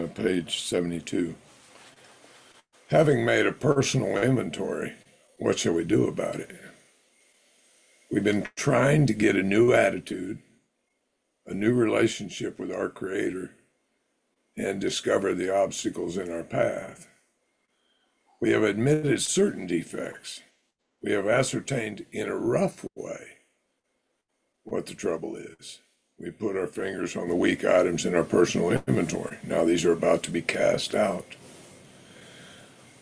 page 72. Having made a personal inventory, what shall we do about it? We've been trying to get a new attitude, a new relationship with our Creator, and discover the obstacles in our path. We have admitted certain defects. We have ascertained in a rough way what the trouble is. We put our fingers on the weak items in our personal inventory. Now these are about to be cast out.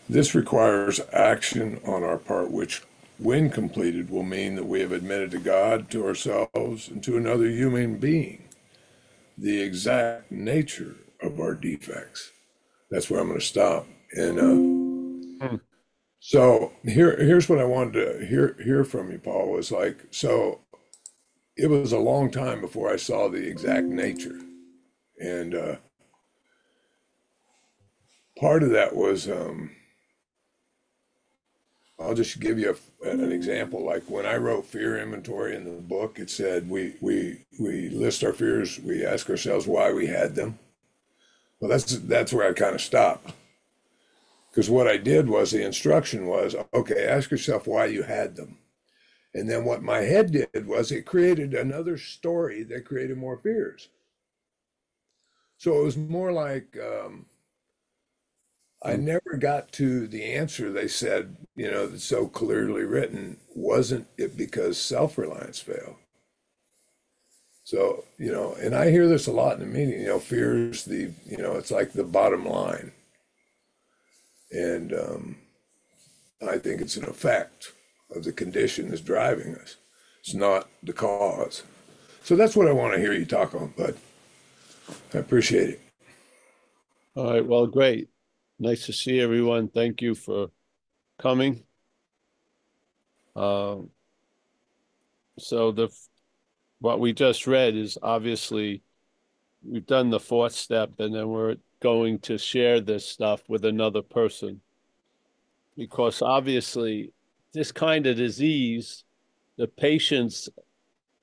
This requires action on our part, which, when completed, will mean that we have admitted to God, to ourselves, and to another human being the exact nature of our defects. That's where I'm going to stop. And so here's what I wanted to hear from you, Paul. Was like, so it was a long time before I saw the exact nature, and part of that was I'll just give you an example. Like when I wrote fear inventory in the book, it said we list our fears, we ask ourselves why we had them. Well, that's where I kind of stopped. Because what I did was the instruction was, okay, ask yourself why you had them. And then what my head did was it created another story that created more fears. So it was more like I never got to the answer they said, that's so clearly written. Wasn't it because self-reliance failed? So, and I hear this a lot in the meeting, fears it's like the bottom line. And I think it's an effect of the condition that's driving us. It's not the cause. So that's what I want to hear you talk on, bud. I appreciate it. All right, well, great. Nice to see everyone. Thank you for coming. So what we just read is obviously we've done the fourth step, and then we're going to share this stuff with another person. Because obviously this kind of disease, the patient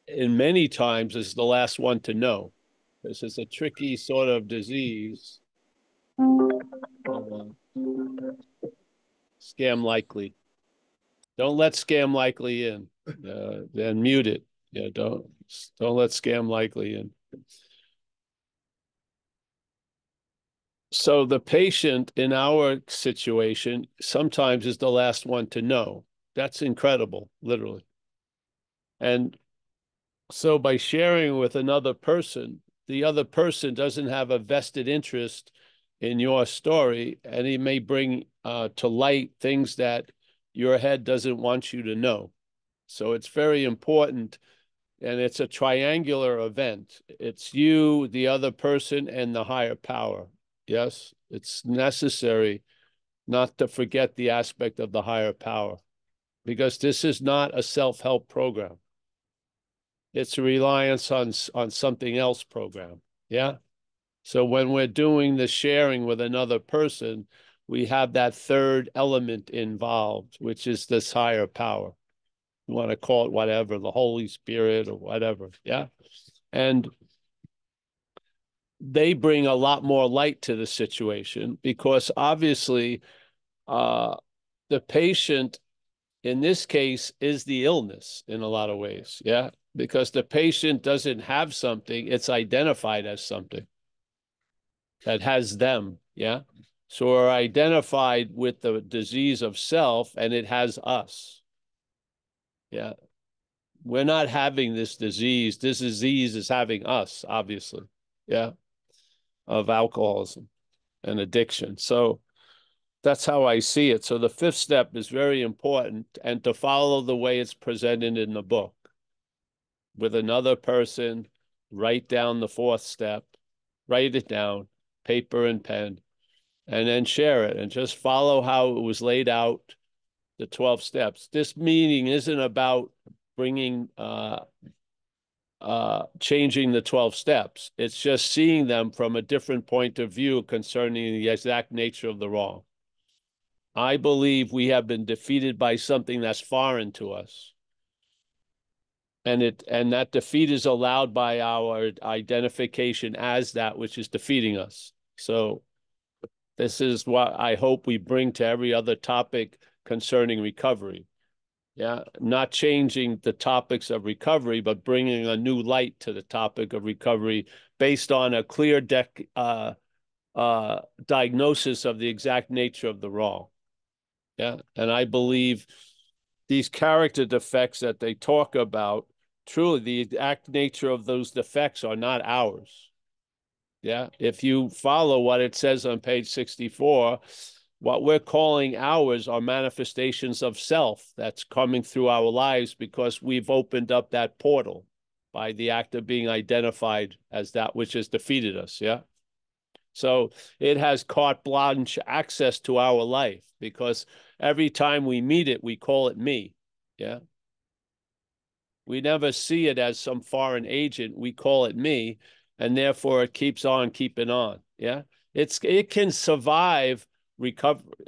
in many times is the last one to know. This is a tricky sort of disease. Scam likely. Don't let scam likely in. Then mute it. Yeah, don't let scam likely in. So the patient in our situation sometimes is the last one to know. That's incredible, literally. And so by sharing with another person, the other person doesn't have a vested interest in your story, and he may bring to light things that your head doesn't want you to know. So it's very important, and it's a triangular event. It's you, the other person, and the higher power. Yes, it's necessary not to forget the aspect of the higher power, because this is not a self-help program. It's a reliance on something else program. Yeah. So when we're doing the sharing with another person, we have that third element involved, which is this higher power. You want to call it whatever, the Holy Spirit or whatever. Yeah. And they bring a lot more light to the situation, because obviously the patient in this case is the illness in a lot of ways. Yeah. Because the patient doesn't have something, it's identified as something that has them. Yeah. So we're identified with the disease of self, and it has us. Yeah. We're not having this disease. This disease is having us, obviously. Yeah. Of alcoholism and addiction. So that's how I see it. So the fifth step is very important, and to follow the way it's presented in the book. With another person, write down the fourth step, write it down, paper and pen, and then share it, and just follow how it was laid out, the 12 steps. This meeting isn't about bringing, changing the 12 steps. It's just seeing them from a different point of view concerning the exact nature of the wrong. I believe we have been defeated by something that's foreign to us. And that defeat is allowed by our identification as that which is defeating us. So This is what I hope we bring to every other topic concerning recovery. Yeah, not changing the topics of recovery, but bringing a new light to the topic of recovery based on a clear diagnosis of the exact nature of the wrong. Yeah, and I believe these character defects that they talk about, truly the exact nature of those defects are not ours. Yeah, if you follow what it says on page 64, what we're calling ours are manifestations of self that's coming through our lives because we've opened up that portal by the act of being identified as that which has defeated us. Yeah. So it has carte blanche access to our life because every time we meet it, we call it me. Yeah. We never see it as some foreign agent. We call it me, and therefore it keeps on keeping on. Yeah. It can survive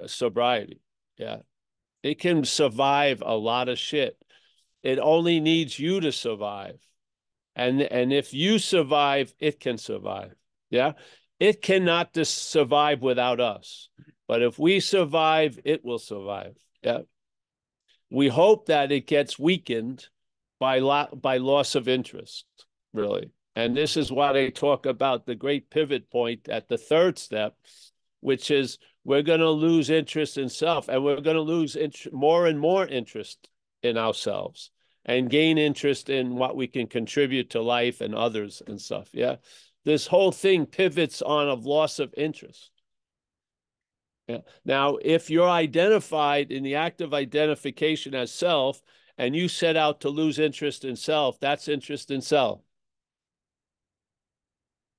sobriety. Yeah. It can survive a lot of shit. It only needs you to survive. And if you survive, it can survive. Yeah. It cannot just survive without us. But if we survive, it will survive. Yeah. We hope that it gets weakened by loss of interest, really. And this is why they talk about the great pivot point at the third step, which is we're going to lose interest in self, and we're going to lose more and more interest in ourselves and gain interest in what we can contribute to life and others and stuff. Yeah. This whole thing pivots on a loss of interest. Yeah. Now, if you're identified in the act of identification as self, and you set out to lose interest in self, that's interest in self.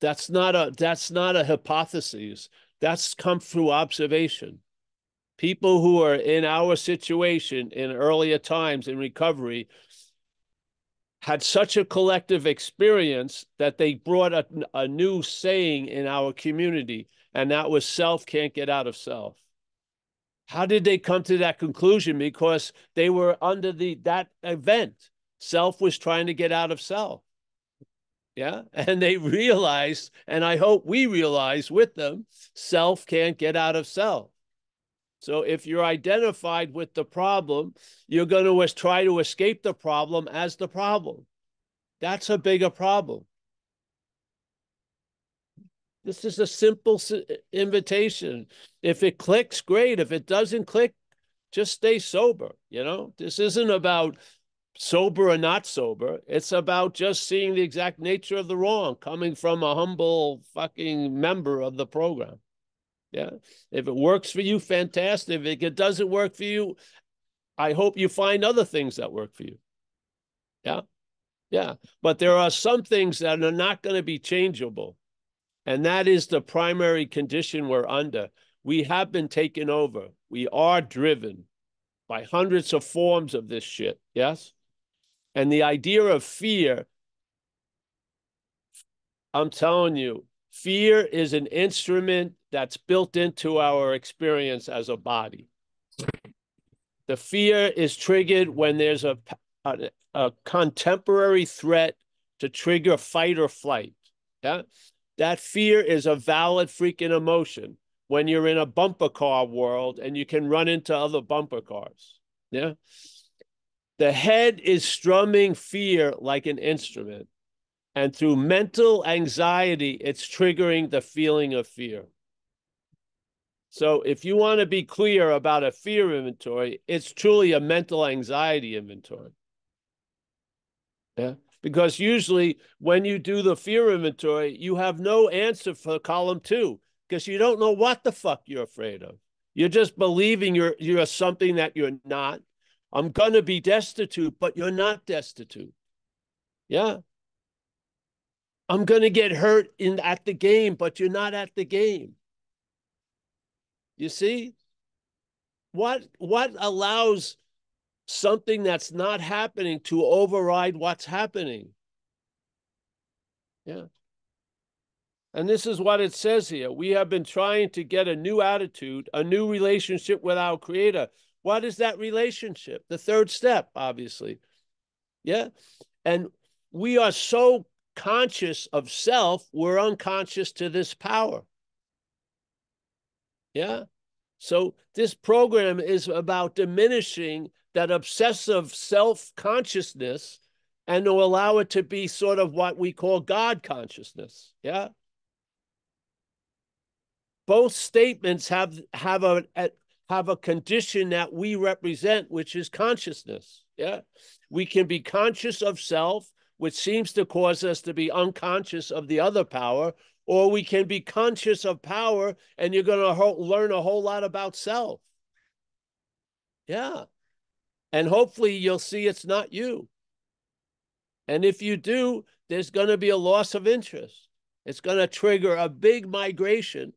That's not a hypothesis. That's come through observation. People who are in our situation in earlier times in recovery had such a collective experience that they brought a new saying in our community, and that was self can't get out of self. How did they come to that conclusion? Because they were under that event. Self was trying to get out of self. Yeah. And they realized, and I hope we realize with them, self can't get out of self. So if you're identified with the problem, you're going to try to escape the problem as the problem. That's a bigger problem. This is a simple invitation. If it clicks, great. If it doesn't click, just stay sober. You know, this isn't about sober or not sober. It's about just seeing the exact nature of the wrong coming from a humble fucking member of the program. Yeah. If it works for you, fantastic. If it doesn't work for you, I hope you find other things that work for you. Yeah. Yeah. But there are some things that are not going to be changeable. And that is the primary condition we're under. We have been taken over. We are driven by hundreds of forms of this shit. Yes. And the idea of fear, I'm telling you, fear is an instrument that's built into our experience as a body. The fear is triggered when there's a contemporary threat to trigger fight or flight. Yeah. That fear is a valid freaking emotion when you're in a bumper car world and you can run into other bumper cars. Yeah. The head is strumming fear like an instrument. And through mental anxiety, it's triggering the feeling of fear. So if you want to be clear about a fear inventory, it's truly a mental anxiety inventory. Yeah. Because usually when you do the fear inventory, you have no answer for column 2 because you don't know what the fuck you're afraid of. You're just believing you're something that you're not. I'm going to be destitute, but you're not destitute. Yeah. I'm going to get hurt at the game, but you're not at the game. You see? What allows something that's not happening to override what's happening? Yeah. And this is what it says here. We have been trying to get a new attitude, a new relationship with our Creator. What is that relationship? The third step, obviously. Yeah. And we are so conscious of self, we're unconscious to this power. Yeah. So this program is about diminishing that obsessive self-consciousness and to allow it to be sort of what we call God consciousness. Yeah. Both statements have a condition that we represent, which is consciousness. Yeah. We can be conscious of self, which seems to cause us to be unconscious of the other power, or we can be conscious of power and you're going to learn a whole lot about self. Yeah. And hopefully you'll see it's not you. And if you do, there's going to be a loss of interest. It's going to trigger a big migration.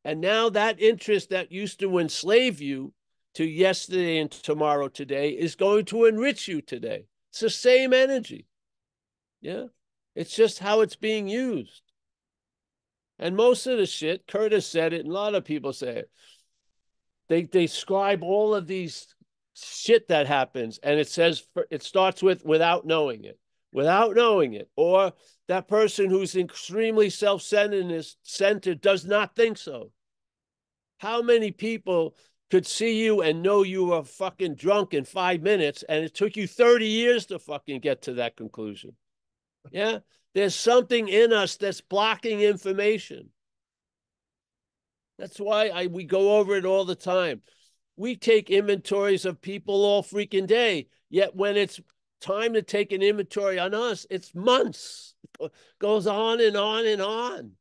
And now that interest that used to enslave you to yesterday and tomorrow today is going to enrich you today. It's the same energy. Yeah. It's just how it's being used. And most of the shit, Curtis said it, and a lot of people say it. They describe all of these shit that happens, and it says it starts with without knowing it, or that person who's extremely self-centered does not think so. How many people could see you and know you were fucking drunk in 5 minutes, and it took you 30 years to fucking get to that conclusion? Yeah, there's something in us that's blocking information. That's why we go over it all the time. We take inventories of people all freaking day. Yet when it's time to take an inventory on us, it's months. It goes on and on and on.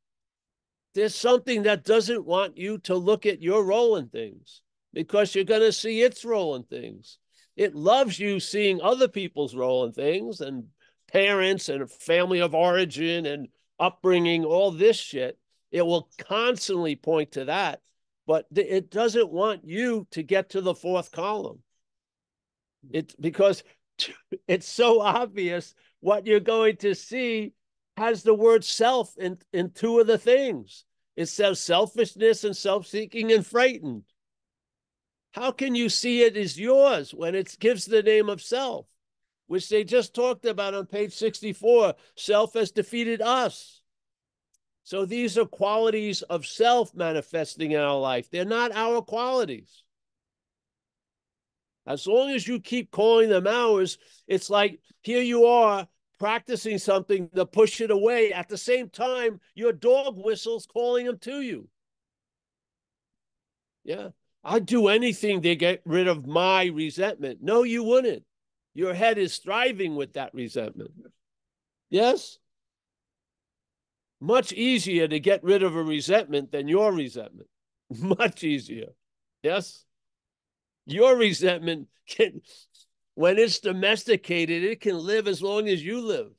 There's something that doesn't want you to look at your role in things because you're going to see its role in things. It loves you seeing other people's role in things and parents and family of origin and upbringing, all this shit. It will constantly point to that, but it doesn't want you to get to the fourth column. It's because it's so obvious what you're going to see has the word self in two of the things. It says selfishness and self-seeking and frightened. How can you see it as yours when it gives the name of self, which they just talked about on page 64? Self has defeated us. So these are qualities of self manifesting in our life. They're not our qualities. As long as you keep calling them ours, it's like here you are practicing something to push it away. At the same time, your dog whistles calling them to you. Yeah. I'd do anything to get rid of my resentment. No, you wouldn't. Your head is striving with that resentment. Yes? Much easier to get rid of a resentment than your resentment. Much easier. Yes? Your resentment can, when it's domesticated, it can live as long as you live.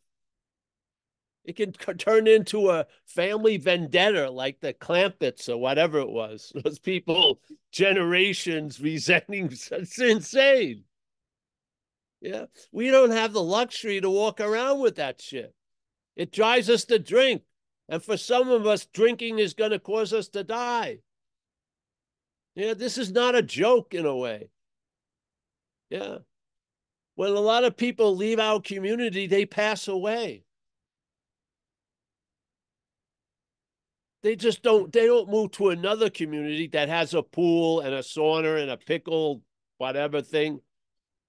It can turn into a family vendetta like the Clampetts or whatever it was. Those people, generations resenting. It's insane. Yeah. We don't have the luxury to walk around with that shit. It drives us to drink. And for some of us, drinking is going to cause us to die. Yeah, this is not a joke in a way. Yeah. When a lot of people leave our community, they pass away. They don't move to another community that has a pool and a sauna and a pickle, whatever thing.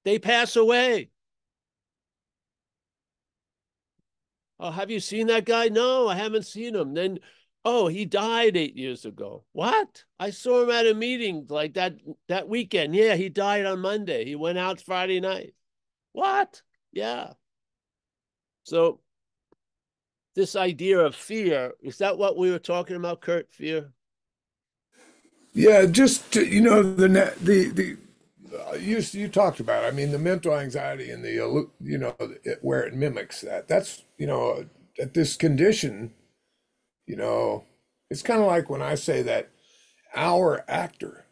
They pass away. Oh, have you seen that guy? No, I haven't seen him. Then, oh, he died 8 years ago. What? I saw him at a meeting like that weekend. Yeah, he died on Monday. He went out Friday night. What? Yeah. So this idea of fear, is that what we were talking about, Kurt? Fear? Yeah, just you talked about. I mean, the mental anxiety and where it mimics that. That's at this condition. You know, it's kind of like when I say that our actor.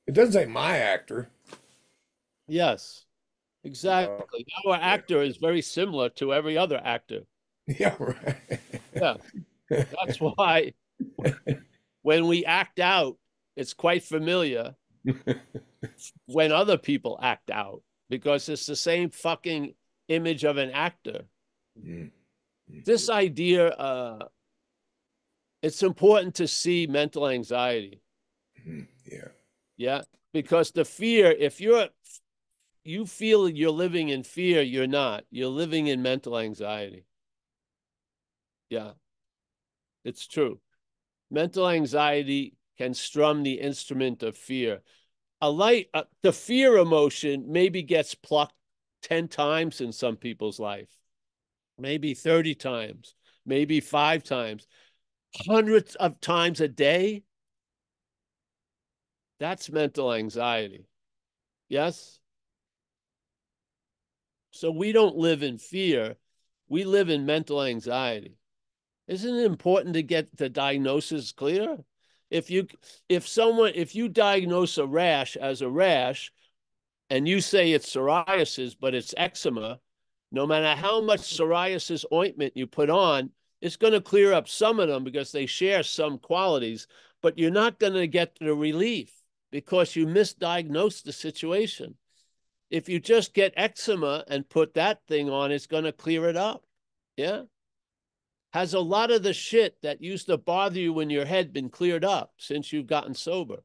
It doesn't say my actor. Yes, You know, exactly. Our yeah, actor is very similar to every other actor. yeah, right. Yeah, that's why when we act out, it's quite familiar when other people act out because it's the same fucking image of an actor. Mm. This idea It's important to see mental anxiety. Yeah. Yeah. Because the fear, if you feel you're living in fear, you're not. You're living in mental anxiety. Yeah, it's true. Mental anxiety can strum the instrument of fear. The fear emotion maybe gets plucked 10 times in some people's life, maybe 30 times, maybe 5 times, hundreds of times a day. That's mental anxiety. Yes. So we don't live in fear. We live in mental anxiety. Isn't it important to get the diagnosis clear? If you if you diagnose a rash as a rash and you say it's psoriasis, but it's eczema, no matter how much psoriasis ointment you put on, it's going to clear up some of them because they share some qualities, but you're not going to get the relief because you misdiagnosed the situation. If you just get eczema and put that thing on, it's going to clear it up. Yeah. Has a lot of the shit that used to bother you in your head been cleared up since you've gotten sober?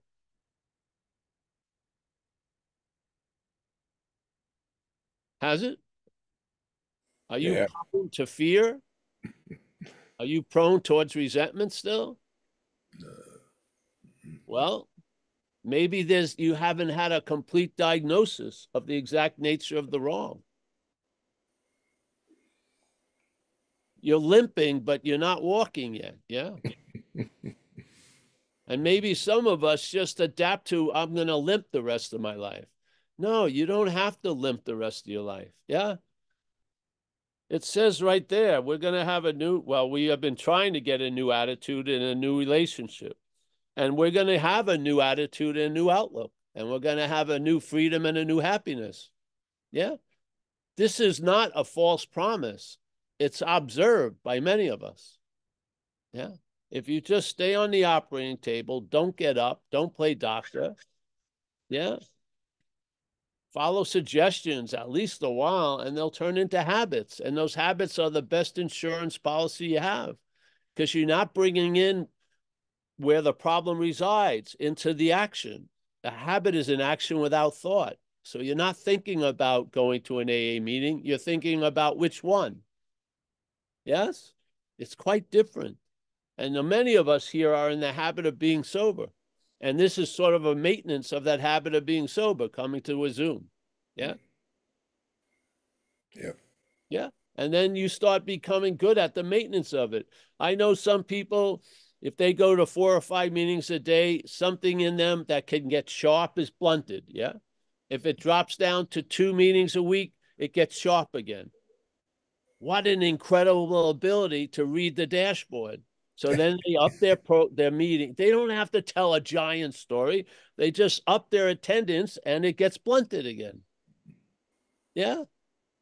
Has it? Are you Yeah. prone to fear? Are you prone towards resentment still? Well, maybe you haven't had a complete diagnosis of the exact nature of the wrong. You're limping, but you're not walking yet. Yeah. And maybe some of us just adapt to, I'm going to limp the rest of my life. No, you don't have to limp the rest of your life. Yeah. It says right there, we're going to have we have been trying to get a new attitude in a new relationship. And we're going to have a new attitude and a new outlook. And we're going to have a new freedom and a new happiness. Yeah. This is not a false promise. It's observed by many of us. Yeah. If you just stay on the operating table, don't get up, don't play doctor. Yeah. Follow suggestions at least a while, and they'll turn into habits. And those habits are the best insurance policy you have because you're not bringing in where the problem resides into the action. A habit is an action without thought. So you're not thinking about going to an AA meeting. You're thinking about which one. Yes? It's quite different. And many of us here are in the habit of being sober. And this is sort of a maintenance of that habit of being sober, coming to a Zoom. Yeah. Yeah. Yeah. And then you start becoming good at the maintenance of it. I know some people, if they go to 4 or 5 meetings a day, something in them that can get sharp is blunted. Yeah. If it drops down to 2 meetings a week, it gets sharp again. What an incredible ability to read the dashboard. So then they up their meeting. They don't have to tell a giant story. They just up their attendance and it gets blunted again. Yeah.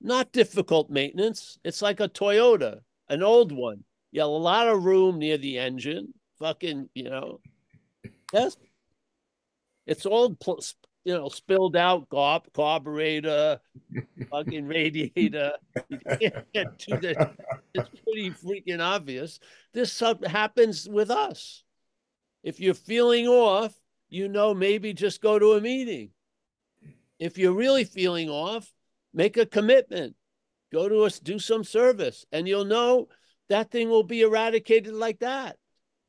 Not difficult maintenance. It's like a Toyota, an old one. You have a lot of room near the engine. Fucking, yes. It's all, spilled out carburetor, fucking radiator. You can't get to the, it's pretty freaking obvious. This happens with us. If you're feeling off, maybe just go to a meeting. If you're really feeling off, make a commitment. Go to us, do some service, and you'll know that thing will be eradicated like that.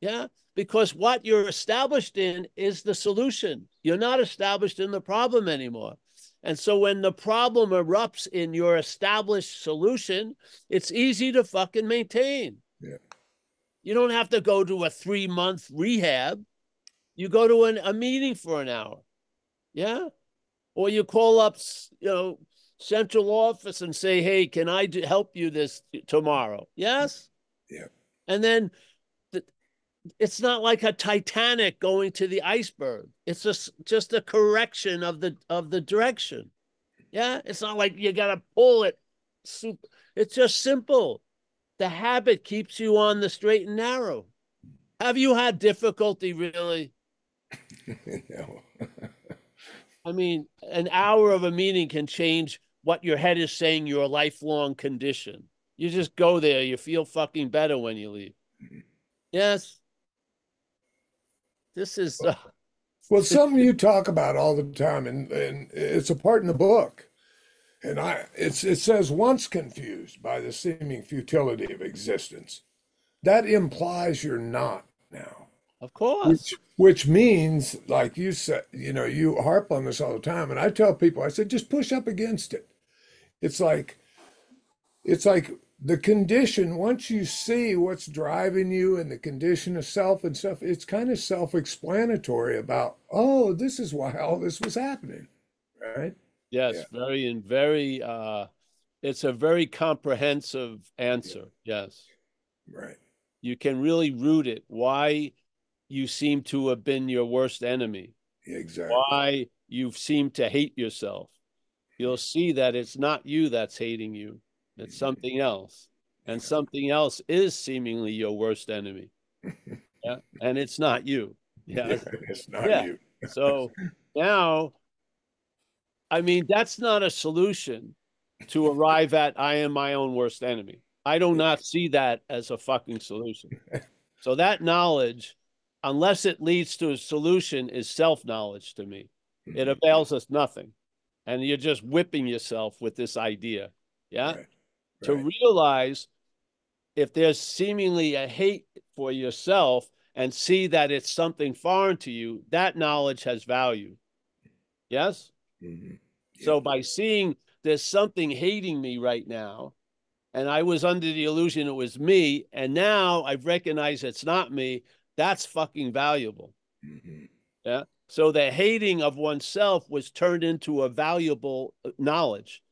Yeah. Because what you're established in is the solution. You're not established in the problem anymore. And so when the problem erupts in your established solution, it's easy to fucking maintain. Yeah. You don't have to go to a 3-month rehab. You go to a meeting for an hour. Yeah. Or you call up, central office and say, hey, can I help you this tomorrow? Yes. Yeah. And then it's not like a Titanic going to the iceberg. It's just a correction of the direction. Yeah. It's not like you got to pull it. It's just simple. The habit keeps you on the straight and narrow. Have you had difficulty really? No. I mean, an hour of a meeting can change what your head is saying your lifelong condition. You just go there, you feel fucking better when you leave. Yes. This is Well, something you talk about all the time, and it's a part in the book. And it says once confused by the seeming futility of existence. That implies you're not now. of course. Which means, like you said, you harp on this all the time. And I tell people, I said, just push up against it. It's like it's like the condition, once you see what's driving you and the condition of self and stuff, it's kind of self-explanatory about, oh, this is why all this was happening. Right? Yes, Yeah. very it's a very comprehensive Yeah. answer. Yes. Right. You can really root it. Why you seem to have been your worst enemy. Yeah, exactly. Why you seem to hate yourself. You'll see that it's not you that's hating you. It's something else. And Yeah. something else is seemingly your worst enemy. Yeah. And it's not you. Yeah. Yeah, it's not Yeah. you. So now, I mean, that's not a solution to arrive at I am my own worst enemy. I do not see that as a fucking solution. So that knowledge, unless it leads to a solution, is self-knowledge to me. It avails us nothing. And you're just whipping yourself with this idea. Yeah. Right. To Right. realize if there's seemingly a hate for yourself and see that it's something foreign to you, that knowledge has value. Yes. Mm-hmm. So Yep. by seeing there's something hating me right now, and I was under the illusion it was me, and now I've recognized it's not me, that's fucking valuable. Mm-hmm. Yeah. So the hating of oneself was turned into a valuable knowledge.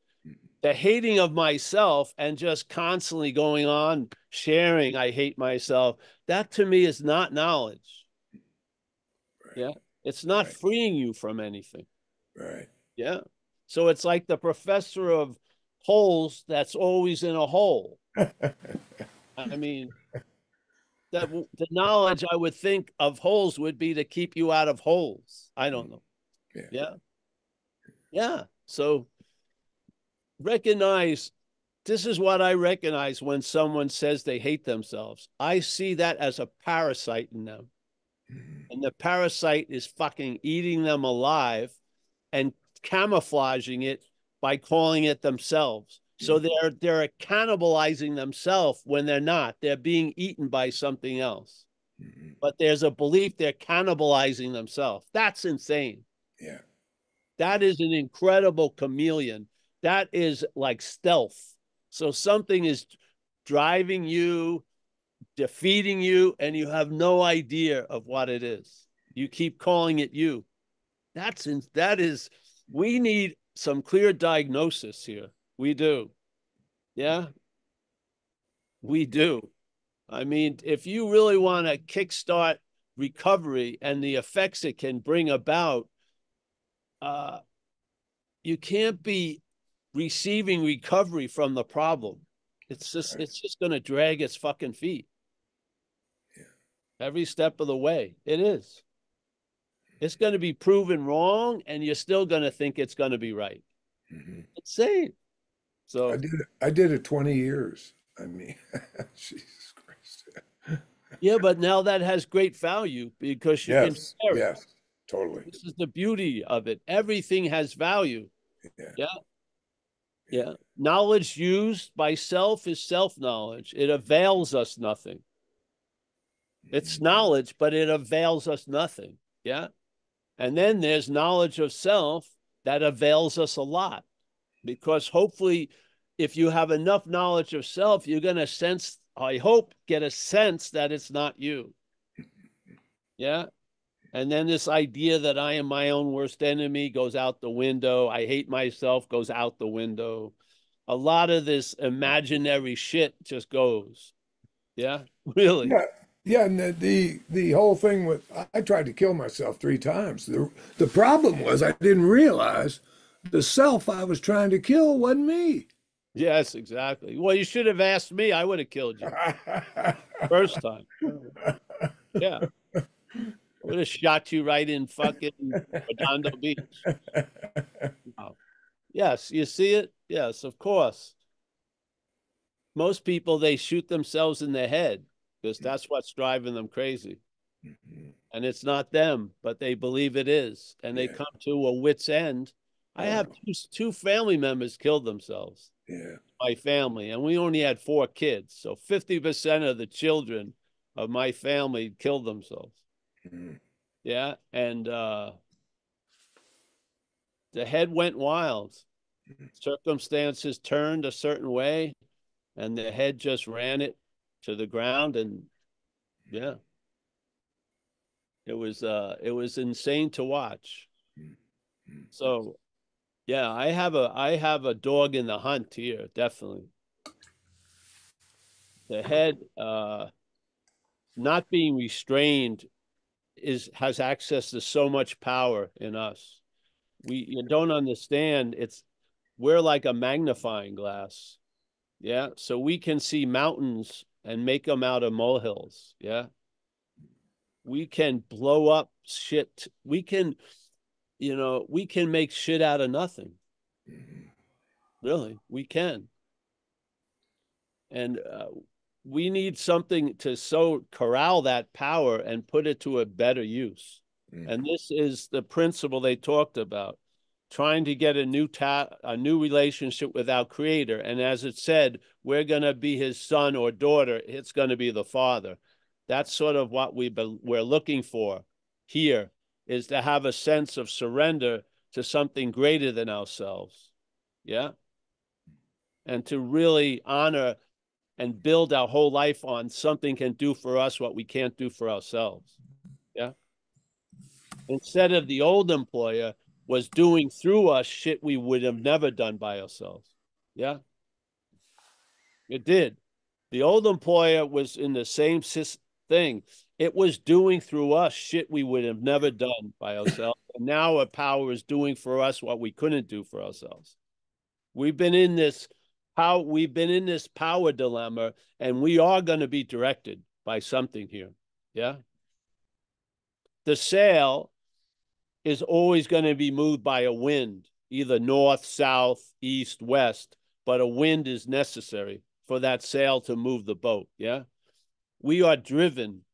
The hating of myself and just constantly going on sharing, I hate myself, that to me is not knowledge. Right. Yeah. It's not Right. freeing you from anything. Right. Yeah. So it's like the professor of holes that's always in a hole. I mean, that the knowledge I would think of holes would be to keep you out of holes. I don't know. Yeah. Yeah. Yeah. So recognize this is what I recognize when someone says they hate themselves. I see that as a parasite in them. Mm-hmm. And the parasite is fucking eating them alive and camouflaging it by calling it themselves. So they're cannibalizing themselves when they're not. They're being eaten by something else. Mm-hmm. But there's a belief they're cannibalizing themselves. That's insane. Yeah. That is an incredible chameleon. That is like stealth. So something is driving you, defeating you, and you have no idea of what it is. You keep calling it you. That is, we need some clear diagnosis here. We do. Yeah, we do. I mean, if you really want to kickstart recovery and the effects it can bring about, uh, you can't be receiving recovery from the problem. Right. It's just going to drag its fucking feet Yeah. every step of the way. It is. It's going to be proven wrong, and you're still going to think it's going to be right. Mm-hmm. Insane. I So, did it. I did it 20 years. I mean, Jesus Christ. yeah, but now that has great value because you can Yes. share it. Yes. Totally. This is the beauty of it. Everything has value. Yeah. Yeah. Yeah. Yeah. Knowledge used by self is self-knowledge. It avails us nothing. It's Mm-hmm. knowledge, but it avails us nothing. Yeah. And then there's knowledge of self that avails us a lot because hopefully, if you have enough knowledge of self, you're going to sense, I hope, get a sense that it's not you. Yeah. And then this idea that I am my own worst enemy goes out the window. I hate myself goes out the window. A lot of this imaginary shit just goes. Yeah, really. Yeah. Yeah, and the whole thing with I tried to kill myself 3 times. The problem was I didn't realize the self I was trying to kill wasn't me. Yes, exactly. Well, you should have asked me. I would have killed you first time. Yeah. I would have shot you right in fucking Redondo Beach. Wow. Yes, you see it? Yes, of course. Most people, they shoot themselves in the head because that's what's driving them crazy. Mhm. And it's not them, but they believe it is, and they Yeah. come to a wit's end. I have Wow. two family members killed themselves, Yeah. my family, and we only had 4 kids. So 50% of the children of my family killed themselves. Mhm. Yeah. And the head went wild. Mhm. Circumstances turned a certain way, and the head just ran it to the ground. And yeah, it was insane to watch. Mhm. So yeah, I have a dog in the hunt here, definitely. The head not being restrained is has access to so much power in us. We you don't understand. We're like a magnifying glass. Yeah. So we can see mountains and make them out of molehills. Yeah. We can blow up shit. We can make shit out of nothing. Mhm. Really, we can. And we need something to so corral that power and put it to a better use. And Mhm. this is the principle they talked about, trying to get a new relationship with our creator. And as it said, we're going to be his son or daughter. It's going to be the father. That's sort of what we're looking for here, is to have a sense of surrender to something greater than ourselves. Yeah. And to really honor and build our whole life on something can do for us what we can't do for ourselves. Yeah. Instead of the old employer was doing through us shit we would have never done by ourselves. Yeah. It did. The old employer was in the same thing. It was doing through us shit we would have never done by ourselves. And now our power is doing for us what we couldn't do for ourselves. We've been in this power dilemma, and we are going to be directed by something here. Yeah. The sail is always going to be moved by a wind, either north, south, east, west, but a wind is necessary for that sail to move the boat. Yeah. We are driven.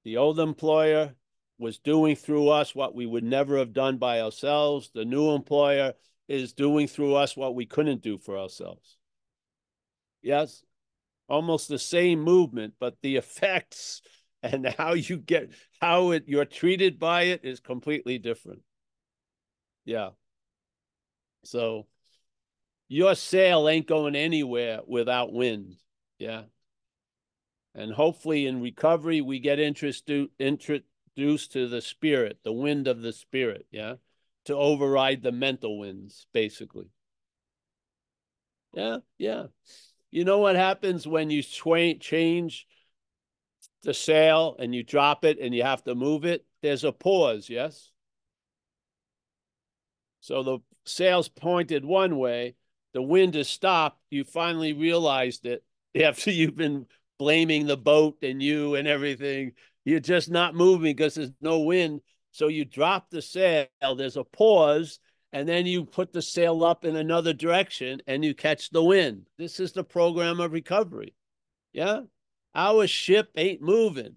The old employer was doing through us what we would never have done by ourselves. The new employer is doing through us what we couldn't do for ourselves. Yes, almost the same movement, but the effects and you're treated by it is completely different. Yeah. So your sail ain't going anywhere without wind. Yeah. And hopefully in recovery, we get introduced to the spirit, the wind of the spirit. Yeah. To override the mental winds, basically. Yeah. Yeah. You know what happens when you change the sail and you drop it and you have to move it? There's a pause. Yes. So the sail's pointed one way, the wind is stopped. You finally realized it after you've been blaming the boat and you and everything. You're just not moving because there's no wind. So you drop the sail, there's a pause, and then you put the sail up in another direction and you catch the wind. This is the program of recovery. Yeah. Our ship ain't moving.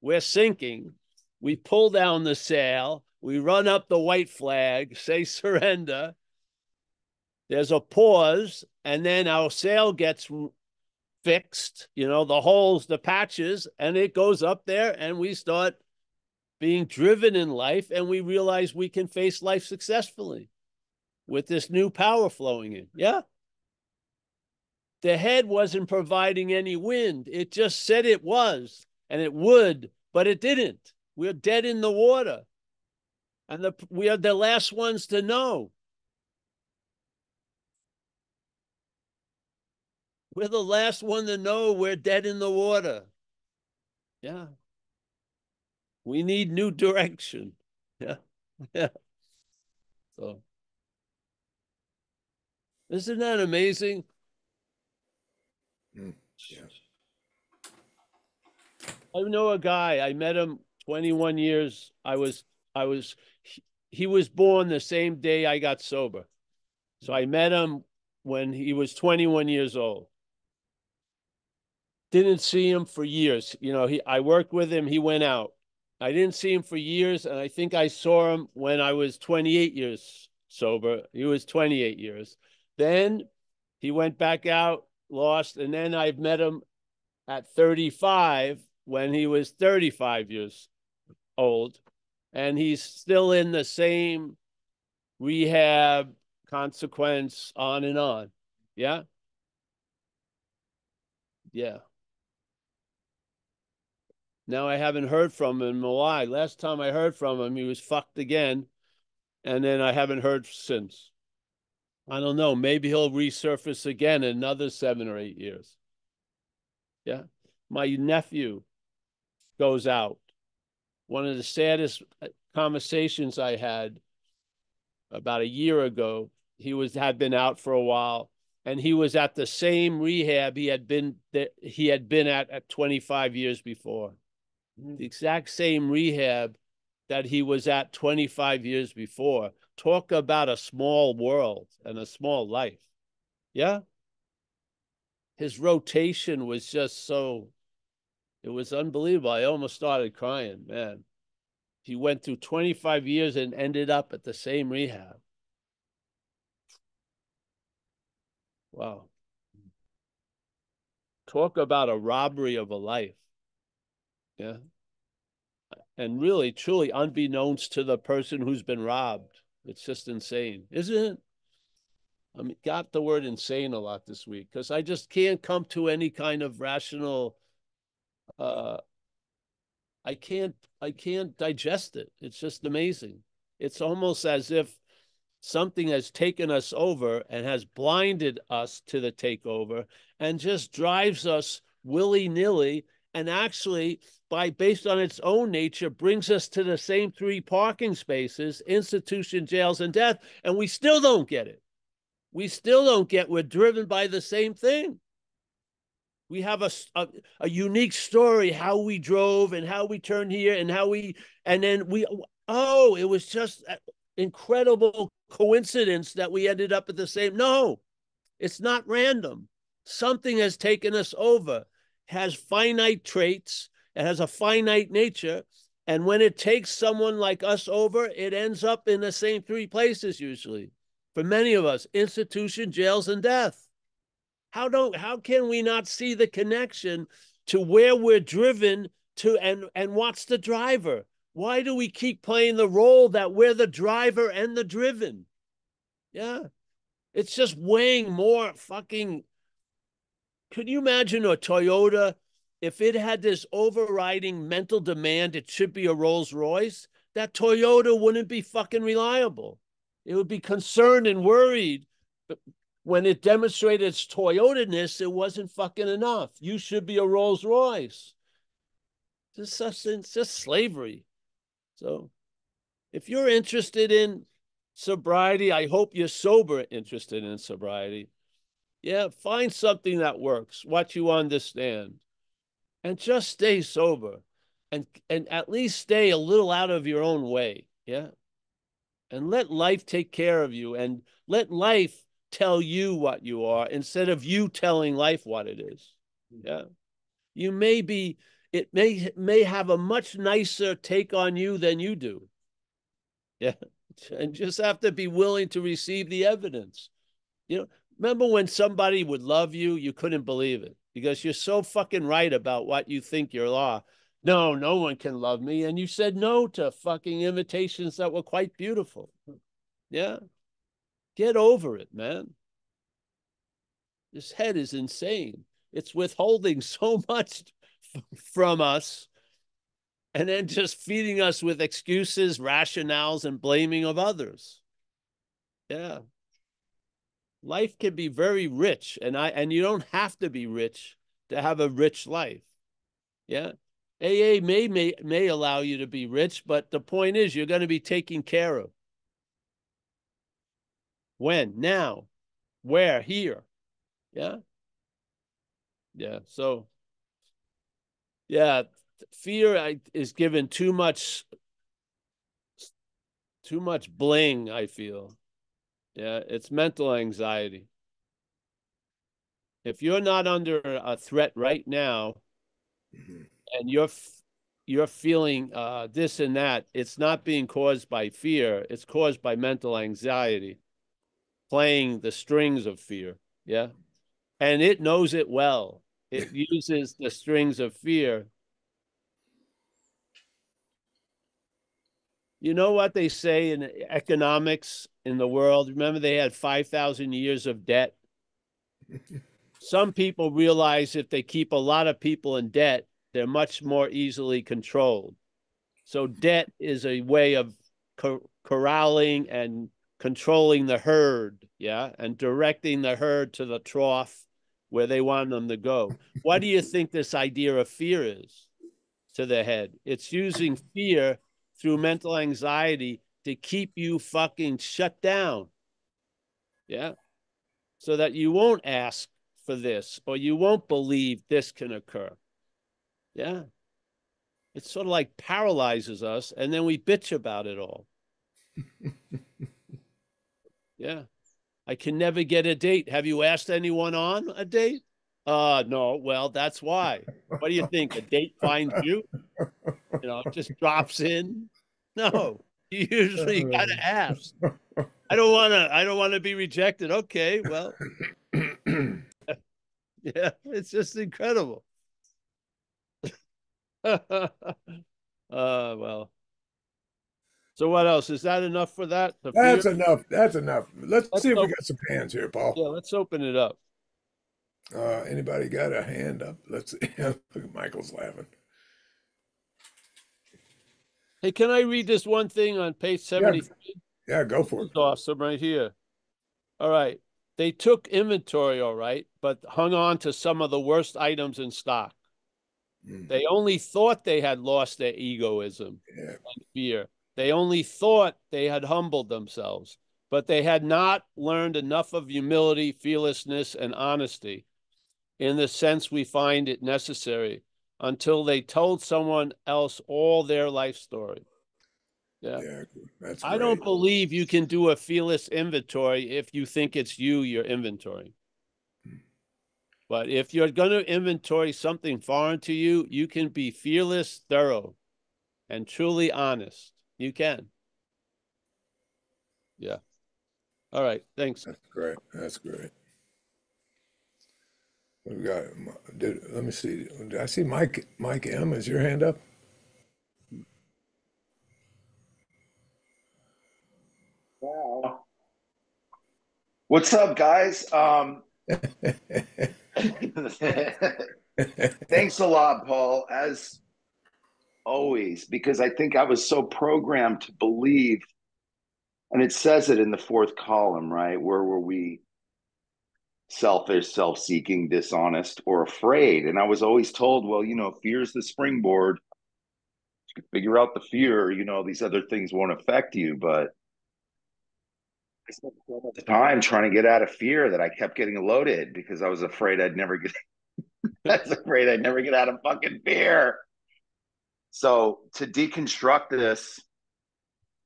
We're sinking. We pull down the sail. We run up the white flag, say surrender. There's a pause, and then our sail gets fixed, the holes, the patches, and it goes up there, and we start being driven in life, and we realize we can face life successfully with this new power flowing in. Yeah. The head wasn't providing any wind. It just said it was, and it would, but it didn't. We're dead in the water. And we are the last ones to know. We're the last one to know we're dead in the water. Yeah. We need new direction. Yeah. Yeah. So isn't that amazing? Mm. Yeah. I know a guy. I met him 21 years. I was he was born the same day I got sober. So I met him when he was 21 years old. Didn't see him for years. I worked with him. He went out. I didn't see him for years, and I think I saw him when I was 28 years sober. He was 28 years. Then he went back out, lost, and then I've met him at 35 when he was 35 years old, and he's still in the same rehab, consequence, on and on. Yeah. Yeah. Now I haven't heard from him in a while. Last time I heard from him, he was fucked again. And then I haven't heard since. I don't know. Maybe he'll resurface again in another 7 or 8 years. Yeah. My nephew goes out. One of the saddest conversations I had about a year ago, had been out for a while, and he was at the same rehab he had been at 25 years before. The exact same rehab that he was at 25 years before. Talk about a small world and a small life. Yeah. His rotation was just it was unbelievable. I almost started crying, man. He went through 25 years and ended up at the same rehab. Wow. Talk about a robbery of a life. Yeah. And really, truly, unbeknownst to the person who's been robbed. It's just insane, isn't it? I mean, got the word insane a lot this week because I just can't come to any kind of rational. Uh, I can't digest it. It's just amazing. It's almost as if something has taken us over and has blinded us to the takeover and just drives us willy-nilly, and actually, based on its own nature, brings us to the same three parking spaces, institution, jails, and death, and we still don't get it. We still don't get we're driven by the same thing. We have a unique story, how we drove and how we turned here and then it was just an incredible coincidence that we ended up at the same. No, it's not random. Something has taken us over, has finite traits, it has a finite nature. And when it takes someone like us over, it ends up in the same three places usually. For many of us, institution, jails, and death. How can we not see the connection to where we're driven to and what's the driver? Why do we keep playing the role that we're the driver and the driven? Yeah. It's just weighing more fucking. Could you imagine a Toyota if it had this overriding mental demand it should be a Rolls Royce? That Toyota wouldn't be fucking reliable. It would be concerned and worried. But when it demonstrated its Toyota-ness, it wasn't fucking enough. You should be a Rolls Royce. It's just slavery. So if you're interested in sobriety, I hope you're sober interested in sobriety. Yeah, find something that works, what you understand, and just stay sober, and at least stay a little out of your own way. Yeah, and let life take care of you, and let life tell you what you are instead of you telling life what it is. Yeah, you may be. It may have a much nicer take on you than you do. Yeah, and just have to be willing to receive the evidence. Remember when somebody would love you, you couldn't believe it because you're so fucking right about what you think your law. No, no one can love me. And you said no to fucking invitations that were quite beautiful. Yeah. Get over it, man. This head is insane. It's withholding so much from us and then just feeding us with excuses, rationales, and blaming of others. Yeah. Life can be very rich, and you don't have to be rich to have a rich life. Yeah. AA may allow you to be rich, but the point is you're going to be taken care of. When? Now. Where? Here. Yeah. Yeah. So, yeah, fear is given too much bling, I feel. Yeah, it's mental anxiety. If you're not under a threat right now, and you're feeling this and that, it's not being caused by fear. It's caused by mental anxiety, playing the strings of fear. Yeah. And it knows it well. It uses the strings of fear. You know what they say in economics in the world? Remember, they had 5,000 years of debt. Some people realize if they keep a lot of people in debt, they're much more easily controlled. So debt is a way of corralling and controlling the herd, yeah, and directing the herd to the trough where they want them to go. What do you think this idea of fear is to the head? It's using fear through mental anxiety to keep you fucking shut down, yeah, so that you won't ask for this or you won't believe this can occur, yeah. It sort of like paralyzes us, and then we bitch about it all. Yeah. I can never get a date. Have you asked anyone on a date? No. Well, that's why. What do you think? A date finds you? You know, it just drops in? No. You usually gotta ask. I don't want to be rejected. Okay, well, yeah, it's just incredible. Well. So what else? Is that enough for that? The fear? That's enough. That's enough. Let's Let's see if we open, got some hands here, Paul. yeah, let's open it up. Anybody got a hand up? Let's see. Look at Michael's laughing. Hey, can I read this one thing on page Yeah, 73? yeah, go This for is it. awesome right here. All right. They took inventory, all right, but hung on to some of the worst items in stock. They only thought they had lost their egoism Yeah, and fear. They only thought they had humbled themselves, but they had not learned enough of humility, fearlessness, and honesty in the sense we find it necessary until they told someone else all their life story. Yeah. yeah, that's I don't great. believe you can do a fearless inventory if you think it's you, your inventory. But if you're going to inventory something foreign to you, you can be fearless, thorough, and truly honest. You can. Yeah. All right. Thanks. That's great. That's great. We got. Let me see. Did I see Mike M? Is your hand up? Wow. What's up, guys? Thanks a lot, Paul, as always, because I think I was so programmed to believe, and it says it in the fourth column, right? Where were we selfish, self-seeking, dishonest, or afraid? And I was always told, well, fear's the springboard. You can figure out the fear, these other things won't affect you. But I spent so much time trying to get out of fear that I kept getting loaded because I was afraid I'd never get I was afraid I'd never get out of fucking fear. So to deconstruct this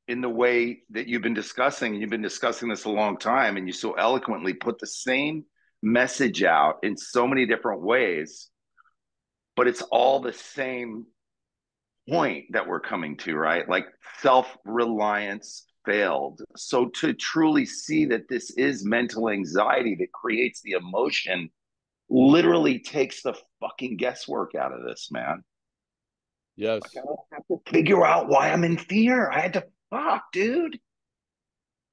in the way that you've been discussing this a long time, and you so eloquently put the same message out in so many different ways, but it's all the same point that we're coming to, right? Like self-reliance failed. So to truly see that this is mental anxiety that creates the emotion literally takes the fucking guesswork out of this, man. Like, Yes. I don't have to figure out why I'm in fear. I had to, fuck, dude.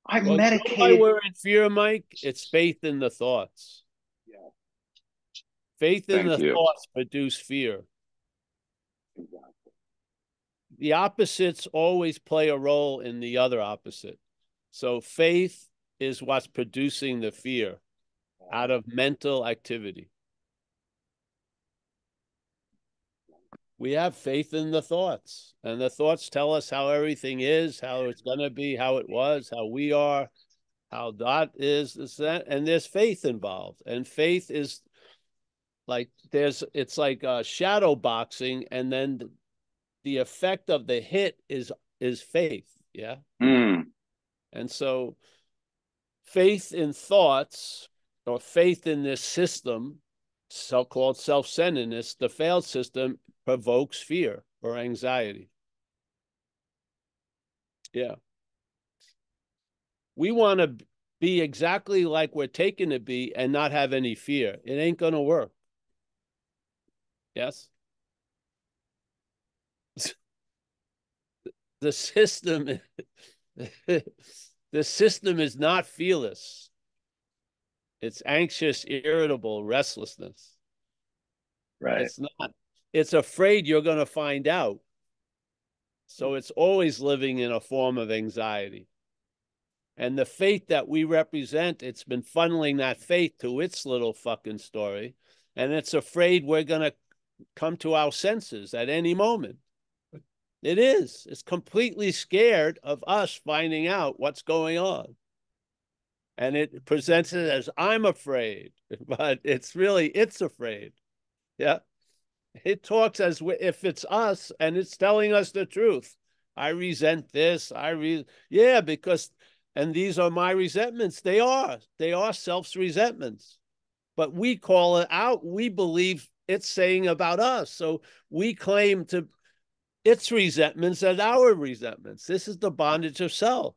I Well, you know why medicated. we're in fear, Mike? It's faith in the thoughts. Yeah, Faith in thank the you. thoughts produce fear. The opposites always play a role in the other opposite. So faith is what's producing the fear out of mental activity. We have faith in the thoughts, and the thoughts tell us how everything is, how it's going to be, how it was, how we are, how that is, this, that, and there's faith involved. And faith is like it's like shadow boxing, and then the effect of the hit is faith. Yeah. Mm, And so faith in thoughts, or faith in this system, so-called self-centeredness, the failed system provokes fear or anxiety. Yeah. We want to be exactly like we're taken to be and not have any fear. It ain't going to work. Yes? The system, the system is not fearless. It's anxious, irritable, restlessness. Right. It's not. It's afraid you're going to find out. So it's always living in a form of anxiety. And the faith that we represent, it's been funneling that faith to its little fucking story. And it's afraid we're going to come to our senses at any moment. It is. It's completely scared of us finding out what's going on. And it presents it as, I'm afraid, but it's really, it's afraid. Yeah. It talks as if it's us and it's telling us the truth. I resent this. Yeah, because, and these are my resentments. They are self-resentments, but we call it out. We believe it's saying about us. So we claim to its resentments as our resentments. This is the bondage of self.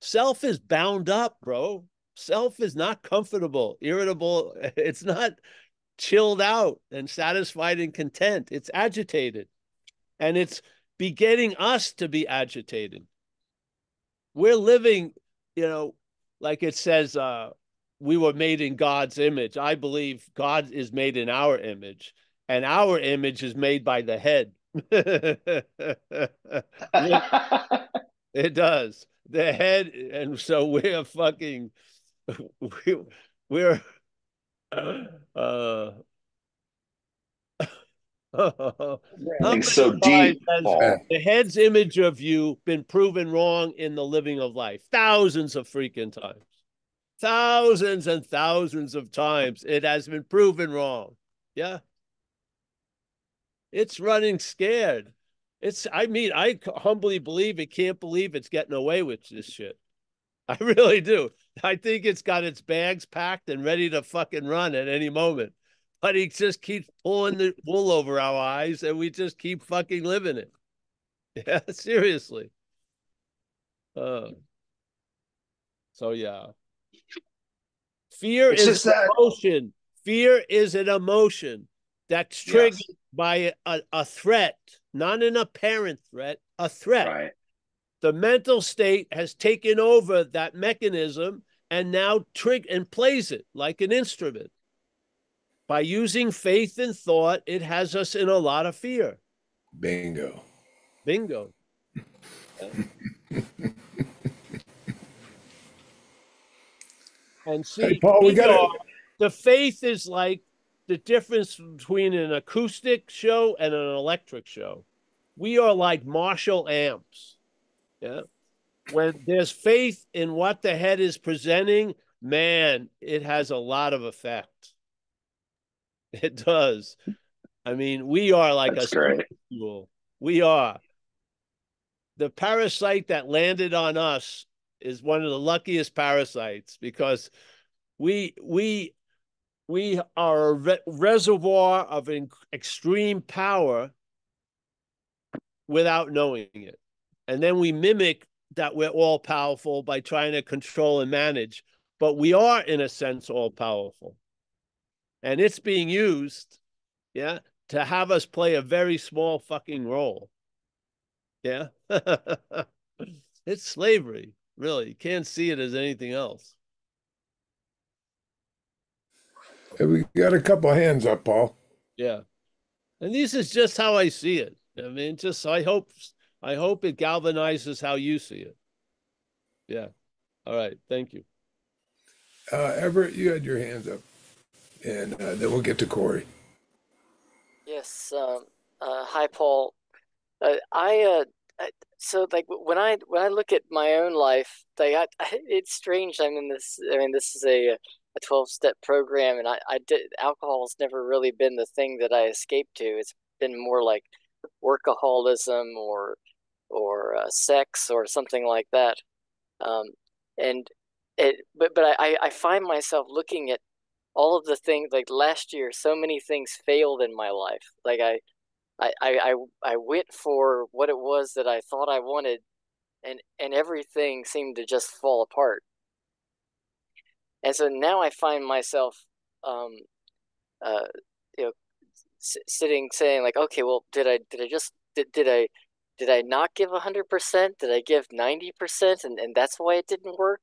Self is bound up, bro. Self is not comfortable, irritable. It's not chilled out and satisfied and content. It's agitated. And it's begetting us to be agitated. We're living, like it says, we were made in God's image. I believe God is made in our image, and our image is made by the head. It does. The head, and so we're fucking, we're how many So times deep, has Paul. the head's image of you been proven wrong in the living of life? Thousands of freaking times. Thousands and thousands of times it has been proven wrong. Yeah. It's running scared. I humbly believe it can't believe it's getting away with this shit. I really do. I think it's got its bags packed and ready to fucking run at any moment. But he just keeps pulling the wool over our eyes and we just keep fucking living it. Yeah, seriously. So yeah. Fear It's is just an that. emotion. Fear is an emotion that's triggered Yes. by a threat, not an apparent threat, a threat. Right. The mental state has taken over that mechanism and now and plays it like an instrument. By using faith and thought, it has us in a lot of fear. Bingo. Bingo. And Hey, see, Paul, we got it. the faith is like the difference between an acoustic show and an electric show. We are like Marshall amps. Yeah. When there's faith in what the head is presenting, man, it has a lot of effect. It does. I mean, we are like That's a super great. tool. We are. The parasite that landed on us is one of the luckiest parasites because we are a reservoir of extreme power without knowing it. And then we mimic that we're all powerful by trying to control and manage. But we are, in a sense, all powerful. And it's being used, yeah, to have us play a very small fucking role. Yeah. It's slavery, really. You can't see it as anything else. Hey, we got a couple hands up, Paul. Yeah. And this is just how I see it. I mean, just I hope it galvanizes how you see it. Yeah. All right. Thank you. Everett, you had your hands up, and then we'll get to Corey. Yes. Hi, Paul. So like when I look at my own life, it's strange. I'm in this. I mean, this is a 12-step program, and I did alcohol's never really been the thing that I escaped to. It's been more like workaholism or sex or something like that. And but I find myself looking at all of the things, like last year, so many things failed in my life. Like I went for what it was that I thought I wanted, and everything seemed to just fall apart. And so now I find myself, um, uh, you know, sitting saying like, okay, well, did I not give 100%? Did I give 90%, and that's why it didn't work?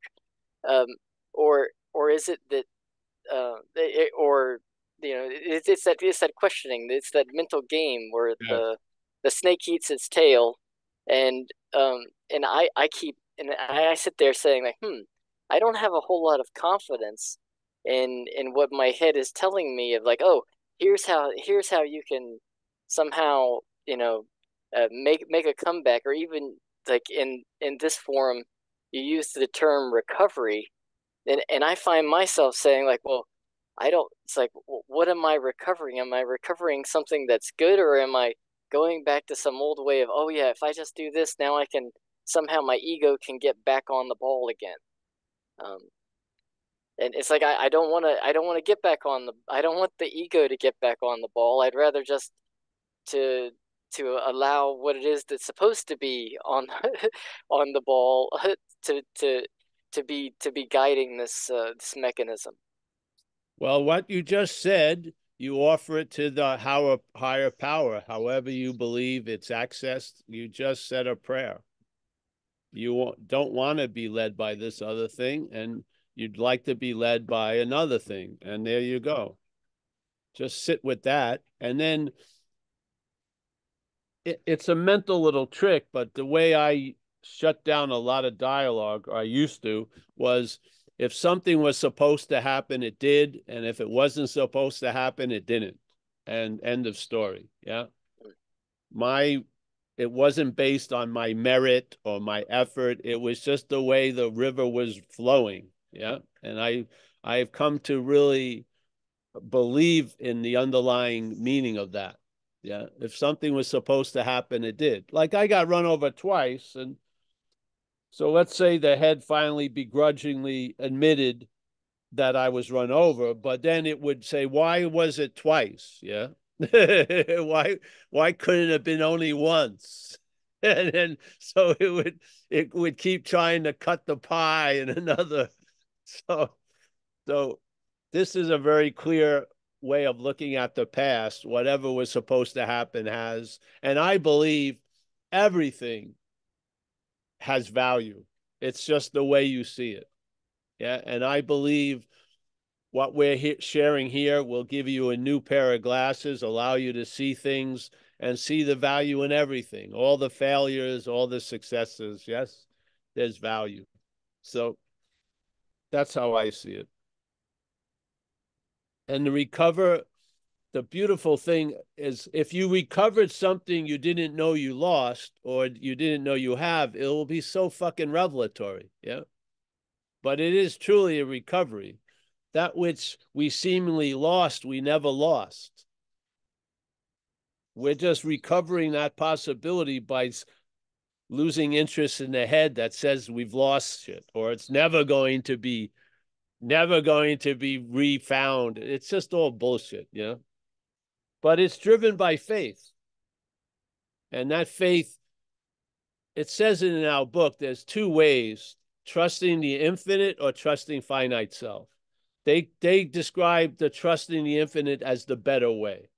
Um, or is it that or it's that questioning, it's that mental game where Yes. the snake eats its tail, and I sit there saying like, I don't have a whole lot of confidence in what my head is telling me of like, oh, here's how you can somehow, make a comeback, or even like in this forum you use the term recovery, and I find myself saying like, well, I don't. It's like, what am I recovering? Am I recovering something that's good, or am I going back to some old way of, oh yeah, if I just do this, now I can somehow my ego can get back on the ball again. Um, and it's like I don't want to get back on the I don't want the ego to get back on the ball. I'd rather just to allow what it is that's supposed to be on on the ball to to be guiding this mechanism. Well, what you just said, you offer it to the higher power, however you believe it's accessed. You just said a prayer. You don't want to be led by this other thing, and you'd like to be led by another thing. And there you go. Just sit with that. And then it's a mental little trick, but the way I shut down a lot of dialogue, or I used to, was if something was supposed to happen, it did. And if it wasn't supposed to happen, it didn't. And end of story. Yeah. It wasn't based on my merit or my effort. It was just the way the river was flowing. Yeah. And I've come to really believe in the underlying meaning of that. Yeah. If something was supposed to happen, it did. Like I got run over twice. And so let's say the head finally begrudgingly admitted that I was run over, but then it would say, why was it twice? Yeah. why couldn't it have been only once? And then so it would keep trying to cut the pie and another. So this is a very clear way of looking at the past. Whatever was supposed to happen has, and I believe everything has value. It's just the way you see it. Yeah. And I believe what we're sharing here will give you a new pair of glasses, allow you to see things and see the value in everything, all the failures, all the successes. Yes, there's value. So that's how I see it. And to recover, the beautiful thing is if you recovered something you didn't know you lost or you didn't know you have, it will be so fucking revelatory. Yeah. But it is truly a recovery. That which we seemingly lost, we never lost. We're just recovering that possibility by losing interest in the head that says we've lost shit, or it's never going to be refound. It's just all bullshit, you know? But it's driven by faith. And that faith, it says it in our book, there's two ways: trusting the infinite or trusting finite self. They describe the trusting the infinite as the better way.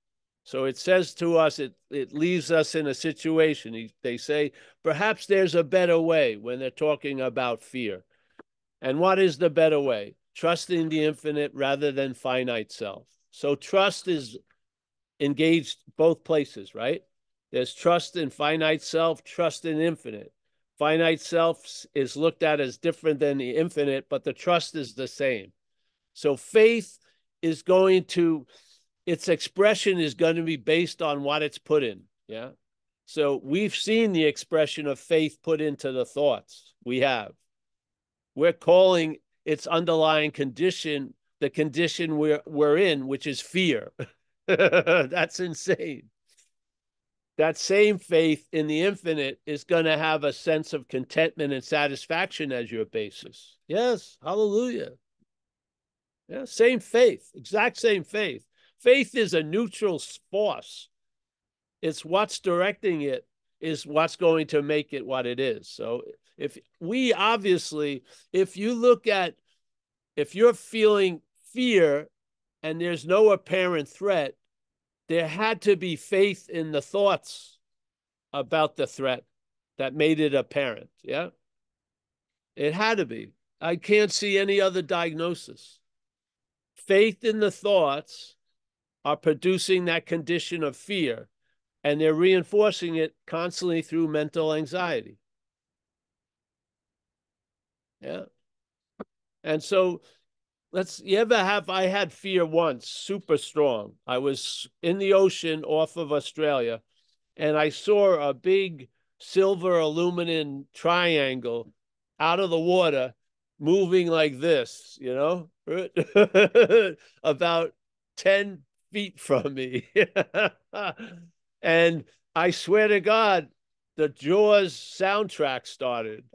So it says to us, it leaves us in a situation. They say, perhaps there's a better way when they're talking about fear. And what is the better way? Trusting the infinite rather than finite self. So trust is engaged both places, right? There's trust in finite self, trust in infinite. Finite self is looked at as different than the infinite, but the trust is the same. So faith is going to, its expression is going to be based on what it's put in. Yeah. So we've seen the expression of faith put into the thoughts. We have. We're calling its underlying condition the condition we're in, which is fear. That's insane. That same faith in the infinite is going to have a sense of contentment and satisfaction as your basis. Yes. Hallelujah. Yeah, same faith, exact same faith. Faith is a neutral force. It's what's directing it is what's going to make it what it is. So if we obviously, if you look at, if you're feeling fear and there's no apparent threat, there had to be faith in the thoughts about the threat that made it apparent. Yeah. It had to be. I can't see any other diagnosis. Faith in the thoughts are producing that condition of fear, and they're reinforcing it constantly through mental anxiety. Yeah. And so I had fear once, super strong. I was in the ocean off of Australia, and I saw a big silver aluminum triangle out of the water moving like this, about 10 feet from me. And I swear to God, the Jaws soundtrack started.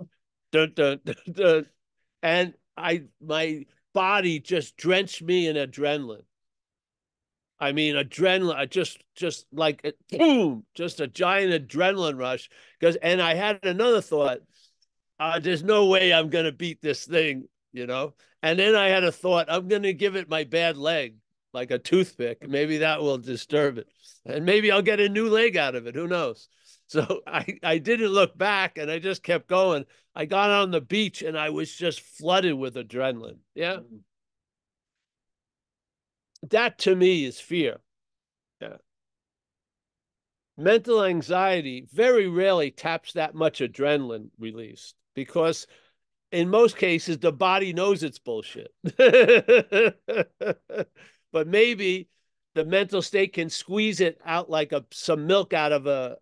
Dun, dun, dun, dun. And my body just drenched me in adrenaline. I mean, adrenaline, just like boom, just a giant adrenaline rush. And I had another thought, there's no way I'm going to beat this thing, And then I had a thought, I'm going to give it my bad leg, like a toothpick. Maybe that will disturb it. And maybe I'll get a new leg out of it. Who knows? So I didn't look back, and I just kept going. I got on the beach, and I was just flooded with adrenaline. Yeah. That to me is fear. Yeah. Mental anxiety very rarely taps that much adrenaline released because in most cases the body knows it's bullshit. But maybe the mental state can squeeze it out like some milk out of a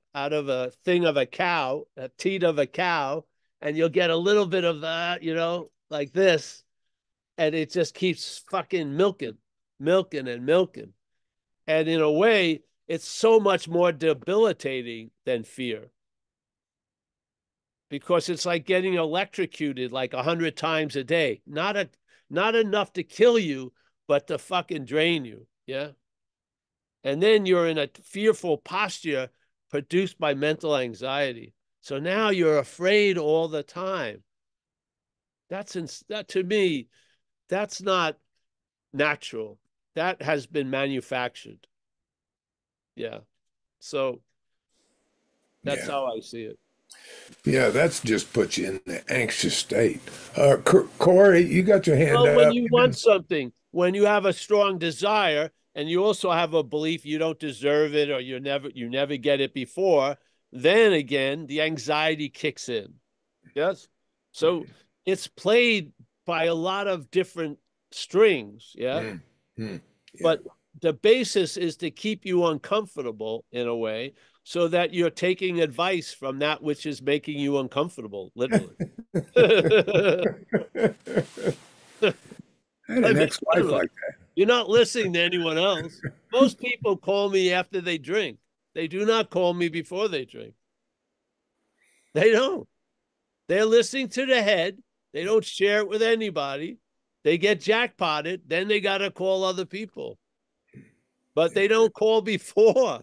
thing of a cow, a teat of a cow, and you'll get a little bit of that, like this, and it just keeps fucking milking and milking. And in a way, it's so much more debilitating than fear because it's like getting electrocuted like 100 times a day. Not enough to kill you, but to fucking drain you. Yeah. And then you're in a fearful posture produced by mental anxiety. So now you're afraid all the time. That to me, that's not natural. That has been manufactured. Yeah. So that's how I see it. Yeah, that's just puts you in the anxious state. Corey, you got your hand Well, when up. you want something, when you have a strong desire and you also have a belief you don't deserve it or you never get it before, then again, the anxiety kicks in. Yes. So it's played by a lot of different strings. Yeah. Yeah. But the basis is to keep you uncomfortable in a way so that you're taking advice from that which is making you uncomfortable, literally. I had an ex-wife like that. You're not listening to anyone else. Most people call me after they drink. They do not call me before they drink. They don't. They're listening to the head. They don't share it with anybody. They get jackpotted. Then they got to call other people. But they don't call before.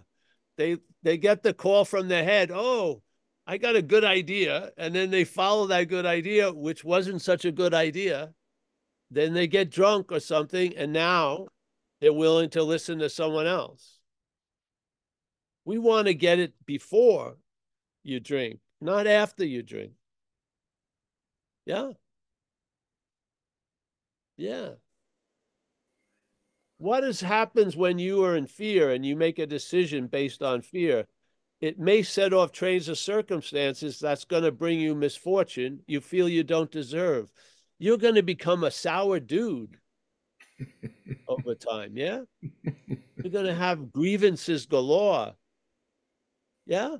They get the call from the head. Oh, I got a good idea. And then they follow that good idea, which wasn't such a good idea. Then they get drunk or something, and now they're willing to listen to someone else. We want to get it before you drink, not after you drink. Yeah. Yeah. What happens when you are in fear and you make a decision based on fear? It may set off trains of circumstances that's going to bring you misfortune you feel you don't deserve. You're going to become a sour dude over time. Yeah. You're going to have grievances galore. Yeah.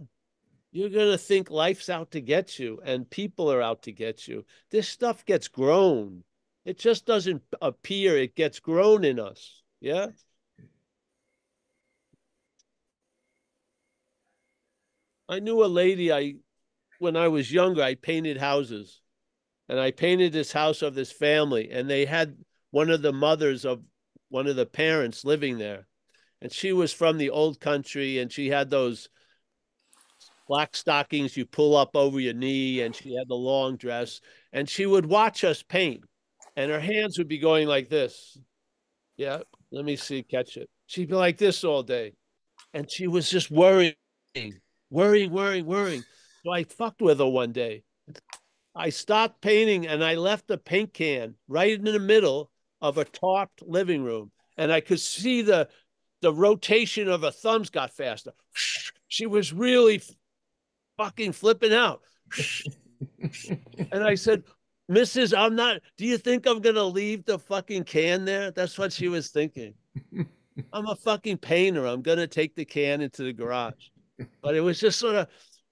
You're going to think life's out to get you and people are out to get you. This stuff gets grown. It just doesn't appear. It gets grown in us. Yeah. I knew a lady, when I was younger, I painted houses. And I painted this house of this family. And they had one of the mothers of one of the parents living there. And she was from the old country, and she had those black stockings you pull up over your knee, and she had the long dress, and she would watch us paint, and her hands would be going like this. Yeah, let me see, catch it. She'd be like this all day. And she was just worrying. So I fucked with her one day. I stopped painting and I left the paint can right in the middle of a tarped living room. And I could see the rotation of her thumbs got faster. She was really fucking flipping out. And I said, Mrs., do you think I'm going to leave the fucking can there? That's what she was thinking. I'm a fucking painter. I'm going to take the can into the garage. But it was just sort of,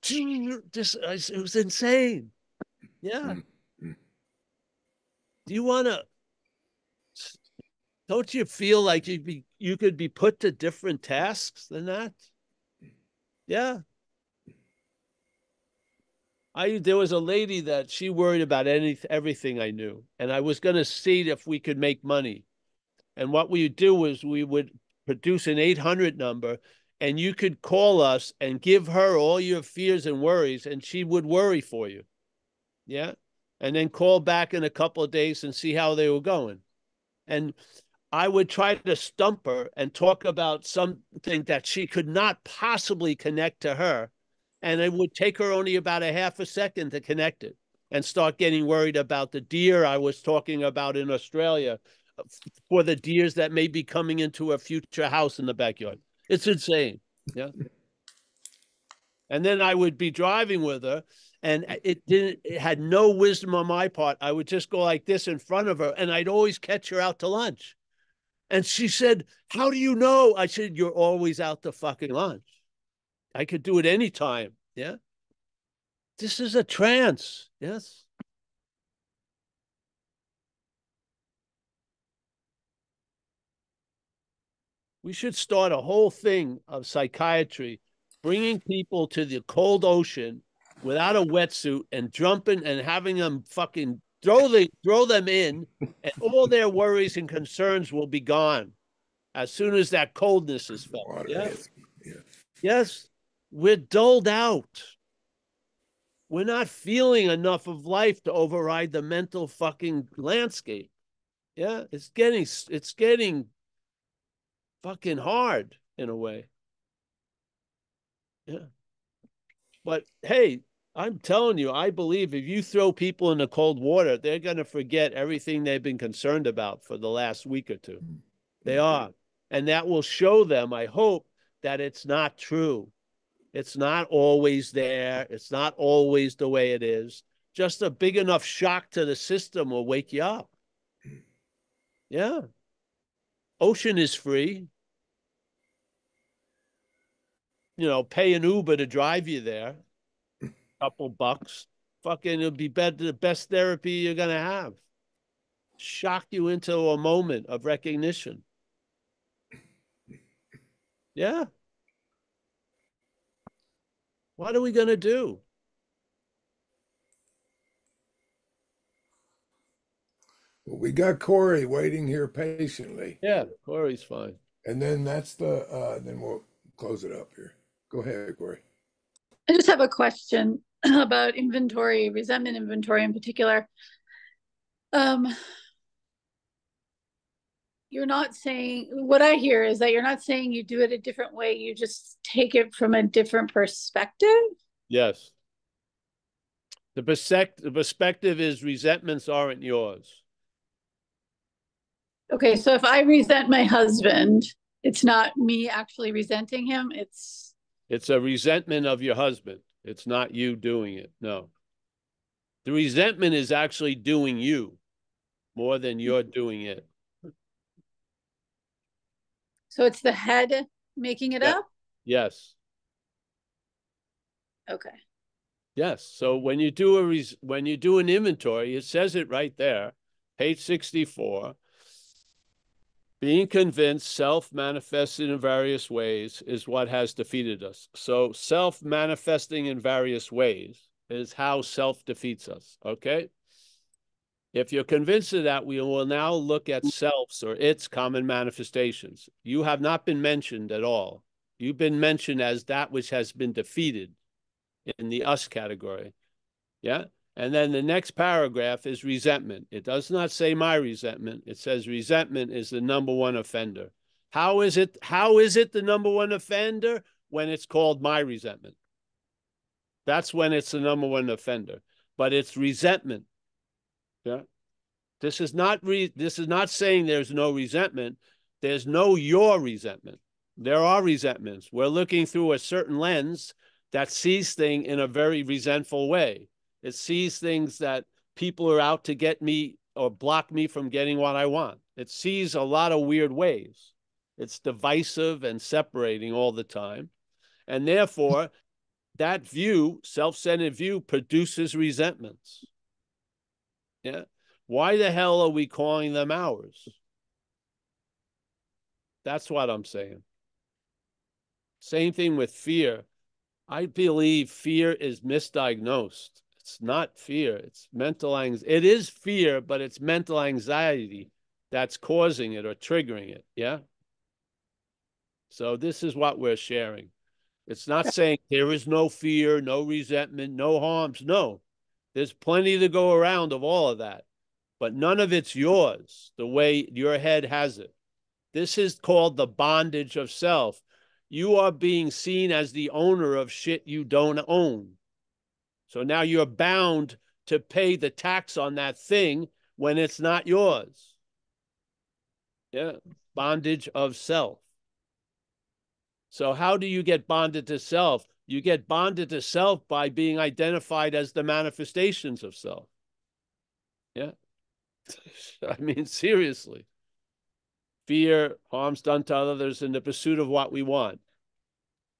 it was insane. Yeah. Do you want to, don't you feel like you could be put to different tasks than that? Yeah. There was a lady that she worried about everything I knew. And I was going to see if we could make money. And what we would do was we would produce an 800 number, and you could call us and give her all your fears and worries, and she would worry for you. Yeah. And then call back in a couple of days and see how they were going. And I would try to stump her and talk about something that she could not possibly connect to her. And it would take her only about a half a second to connect it and start getting worried about the deer I was talking about in Australia, for the deers that may be coming into a future house in the backyard. It's insane. Yeah. And then I would be driving with her, and it had no wisdom on my part. I would just go like this in front of her, and I'd always catch her out to lunch. And she said, how do you know? I said, you're always out to fucking lunch. I could do it anytime. Yeah. This is a trance. Yes. We should start a whole thing of psychiatry, bringing people to the cold ocean without a wetsuit and jumping and having them fucking throw them in, and all their worries and concerns will be gone as soon as that coldness is felt. Yes. Yes. We're dulled out. We're not feeling enough of life to override the mental fucking landscape. Yeah. It's getting fucking hard in a way. Yeah. But hey, I'm telling you, I believe if you throw people in the cold water, they're going to forget everything they've been concerned about for the last week or two. They are. And that will show them, I hope, that it's not true. It's not always there. It's not always the way it is. Just a big enough shock to the system will wake you up. Yeah. Ocean is free. Pay an Uber to drive you there. Couple bucks. Fucking, it'll be the best therapy you're going to have. Shock you into a moment of recognition. Yeah. What are we going to do? Well, we got Corey waiting here patiently. Yeah, Corey's fine. And then then we'll close it up here. Go ahead, Corey. I just have a question about inventory, resentment inventory in particular. You're not saying, what I hear is that you're not saying you do it a different way. You just take it from a different perspective. Yes. The perspective is resentments aren't yours. Okay, so if I resent my husband, it's not me actually resenting him. It's a resentment of your husband. It's not you doing it. No. The resentment is actually doing you more than you're doing it. So it's the head making it up? Yes. Okay. Yes. So when you do an inventory, it says it right there, page 64. Being convinced self-manifested in various ways is what has defeated us. So self-manifesting in various ways is how self defeats us. Okay. If you're convinced of that, we will now look at selves or its common manifestations. You have not been mentioned at all. You've been mentioned as that which has been defeated in the us category. Yeah. And then the next paragraph is resentment. It does not say my resentment. It says resentment is the number one offender. How is it the number one offender? When it's called my resentment. That's when it's the number one offender. But it's resentment. Yeah. This is not saying there's no resentment. There's no your resentment. There are resentments. We're looking through a certain lens that sees things in a very resentful way. It sees things that people are out to get me or block me from getting what I want. It sees a lot of weird ways. It's divisive and separating all the time. And therefore, that view, self-centered view, produces resentments. Yeah. Why the hell are we calling them ours? That's what I'm saying. Same thing with fear. I believe fear is misdiagnosed. It's not fear. It's mental anxiety. It is fear, but it's mental anxiety that's causing it or triggering it. Yeah. So this is what we're sharing. It's not saying there is no fear, no resentment, no harms. No, there's plenty to go around of all of that, but none of it's yours the way your head has it. This is called the bondage of self. You are being seen as the owner of shit you don't own. So now you're bound to pay the tax on that thing when it's not yours. Yeah, bondage of self. So how do you get bonded to self? You get bonded to self by being identified as the manifestations of self. Yeah. I mean, seriously. Fear, harms done to others in the pursuit of what we want.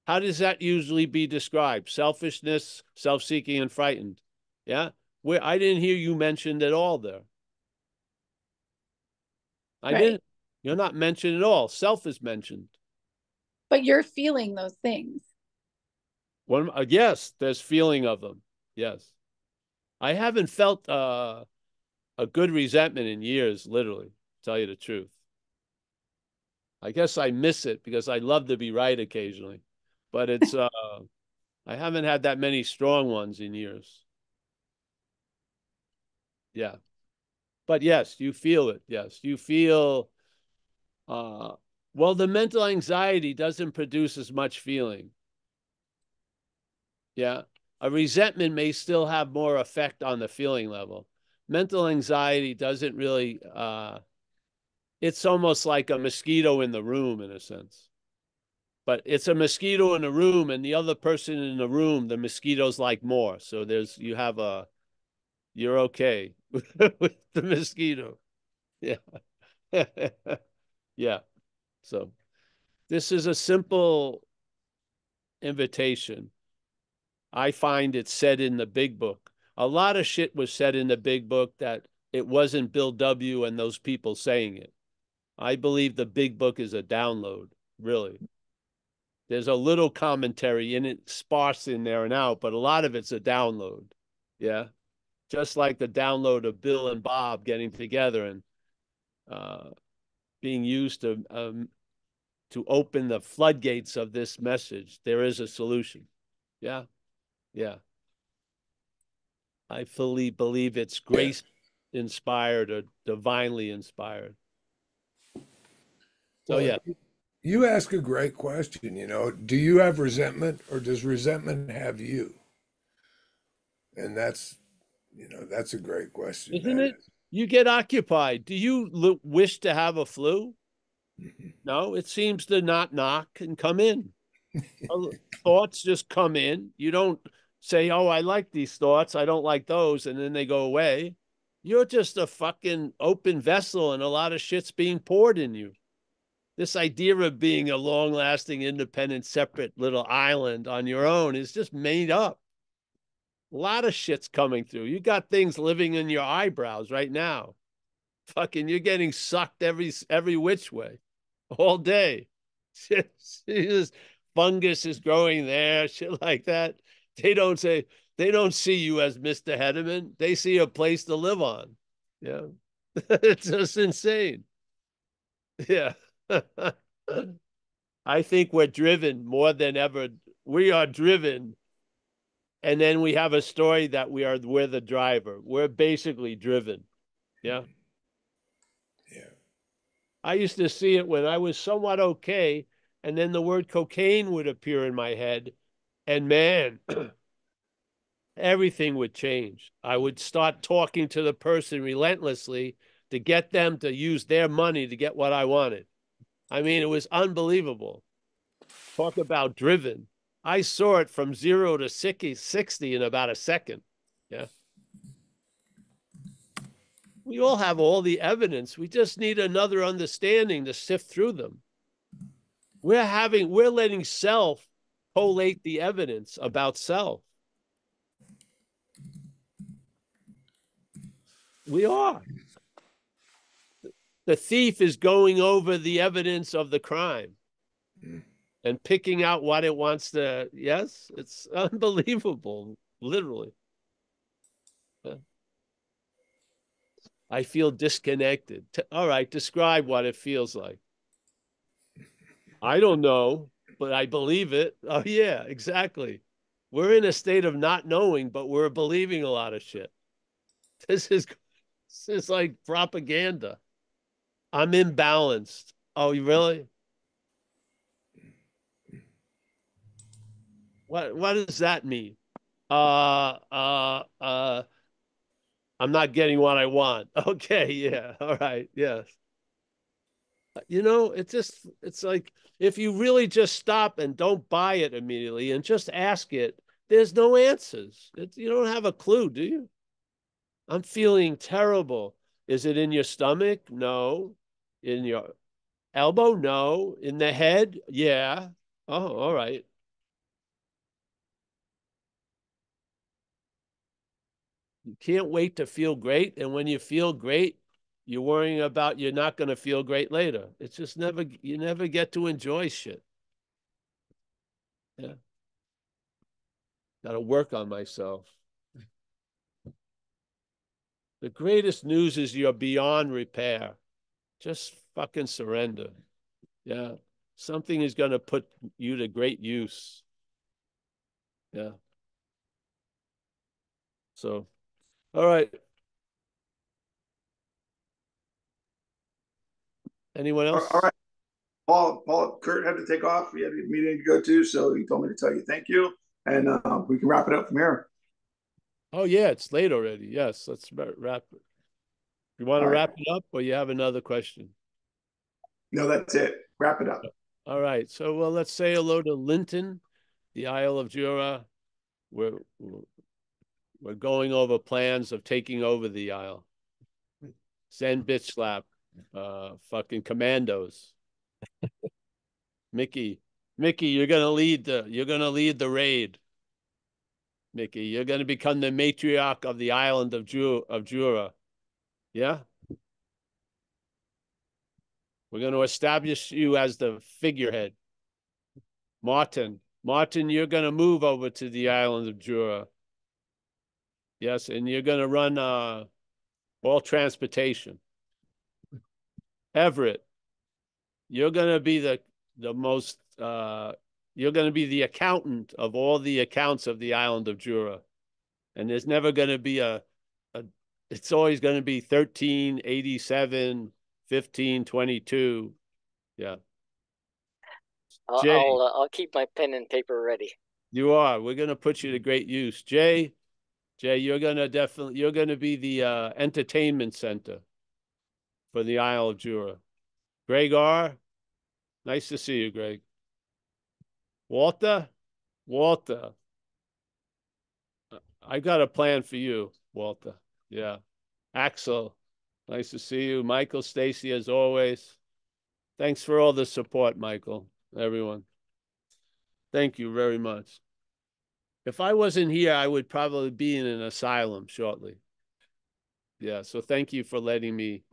How does that usually be described? Selfishness, self-seeking, and frightened. Yeah? Where I didn't hear you mentioned at all there. I didn't. You're not mentioned at all. Self is mentioned. But you're feeling those things. Yes, there's feeling of them. Yes. I haven't felt a good resentment in years, literally, to tell you the truth. I guess I miss it because I love to be right occasionally. But it's I haven't had that many strong ones in years. Yeah. But yes, you feel it. Yes. You feel well, the mental anxiety doesn't produce as much feeling. Yeah. A resentment may still have more effect on the feeling level. Mental anxiety doesn't really, it's almost like a mosquito in the room in a sense. But it's a mosquito in the room, and the other person in the room, the mosquitoes like more. So you're okay with the mosquito. Yeah. Yeah. So this is a simple invitation. I find it said in the big book. A lot of shit was said in the big book that it wasn't Bill W. and those people saying it. I believe the big book is a download, really. There's a little commentary in it, sparse in there and out, but a lot of it's a download. Yeah. Just like the download of Bill and Bob getting together and being used to open the floodgates of this message. There is a solution. Yeah. Yeah. I fully believe it's grace inspired or divinely inspired. So, Well, yeah. you ask a great question. Do you have resentment or does resentment have you? And that's a great question. Isn't it? You get occupied. Do you wish to have a flu? Mm-hmm. No, it seems to not knock and come in. Thoughts just come in. You don't say, oh, I like these thoughts. I don't like those. And then they go away. You're just a fucking open vessel and a lot of shit's being poured in you. This idea of being a long-lasting, independent, separate little island on your own is just made up. A lot of shit's coming through. You got things living in your eyebrows right now. Fucking, you're getting sucked every which way, all day. Just fungus is growing there, shit like that. They don't see you as Mr. Hedderman. They see a place to live on. Yeah. It's just insane. Yeah. I think we're driven more than ever. We are driven. And then we have a story that we're the driver. We're basically driven. Yeah. Yeah. I used to see it when I was somewhat okay, and then the word cocaine would appear in my head, and man, everything would change. I would start talking to the person relentlessly to get them to use their money to get what I wanted. I mean, it was unbelievable. Talk about driven. I saw it from 0 to 60 in about a second. Yeah. We all have all the evidence. We just need another understanding to sift through them. We're letting self collate the evidence about self. We are. The thief is going over the evidence of the crime and picking out what it wants to. Yes, it's unbelievable, literally. I feel disconnected. All right, describe what it feels like. I don't know, but I believe it. Oh, yeah, exactly. We're in a state of not knowing, but we're believing a lot of shit. This is like propaganda. I'm imbalanced. Oh, you really? What does that mean? Uh, uh, uh, I'm not getting what I want. Okay, yeah, all right, yes. It's like if you really just stop and don't buy it immediately and just ask it, there's no answers. You don't have a clue, do you? I'm feeling terrible. Is it in your stomach? No. In your elbow? No. In the head? Yeah. Oh, all right. You can't wait to feel great. And when you feel great, you're worrying about you're not going to feel great later. It's just you never get to enjoy shit. Yeah. Got to work on myself. The greatest news is you're beyond repair. Just fucking surrender. Yeah. Something is going to put you to great use. Yeah. So, all right. Anyone else? All right. Kurt had to take off. He had a meeting to go to, so he told me to tell you thank you. And we can wrap it up from here. Oh, yeah, it's late already. Yes, let's wrap it. You want to wrap it up or you have another question? No, that's it. Wrap it up. All right. So, well, let's say hello to Linton, the Isle of Jura. We're going over plans of taking over the Isle. Zen bitch slap, fucking commandos. Mickey, you're gonna lead the raid. Mickey, you're gonna become the matriarch of the island of Jura. Yeah. We're going to establish you as the figurehead. Martin, you're going to move over to the island of Jura. Yes, and you're going to run all transportation. Everett, you're going to be the most, you're going to be the accountant of all the accounts of the island of Jura. And there's never going to be it's always going to be 1387, 1522. Yeah. I'll keep my pen and paper ready. You are. We're going to put you to great use. Jay, you're going to be the entertainment center for the Isle of Jura. Greg R., nice to see you, Greg. Walter, I got a plan for you, Walter. Yeah. Axel, nice to see you. Michael, Stacy, as always. Thanks for all the support, Michael, everyone. Thank you very much. If I wasn't here, I would probably be in an asylum shortly. Yeah, so thank you for letting me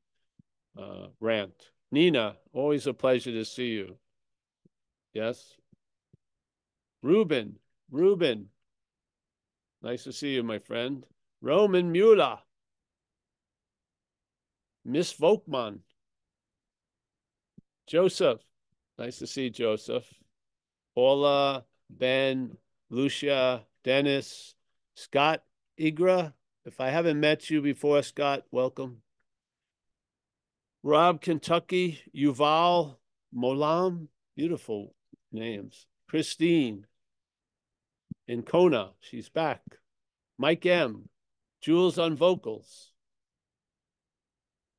rant. Nina, always a pleasure to see you. Yes? Ruben, nice to see you, my friend. Roman Mueller. Miss Volkman. Joseph. Nice to see Joseph. Paula, Ben, Lucia, Dennis, Scott Igra. If I haven't met you before, Scott, welcome. Rob, Kentucky, Yuval, Molam, beautiful names. Christine in Kona, she's back. Mike M, Jules on vocals.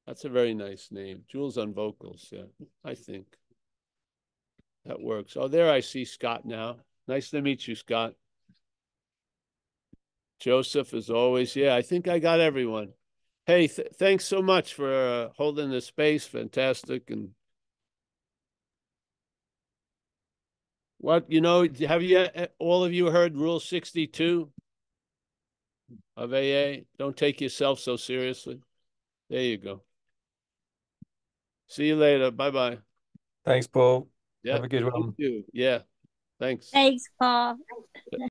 That's a very nice name, Jules on vocals. Yeah, I think that works. Oh, there I see Scott now. Nice to meet you, Scott. Joseph, as always. Yeah, I think I got everyone. Hey, thanks so much for holding the space. Fantastic. And what, have you all of you heard Rule 62 of AA? Don't take yourself so seriously. There you go. See you later. Bye-bye. Thanks, Paul. Yeah. Have a good one. You too. Yeah. Thanks. Thanks, Paul.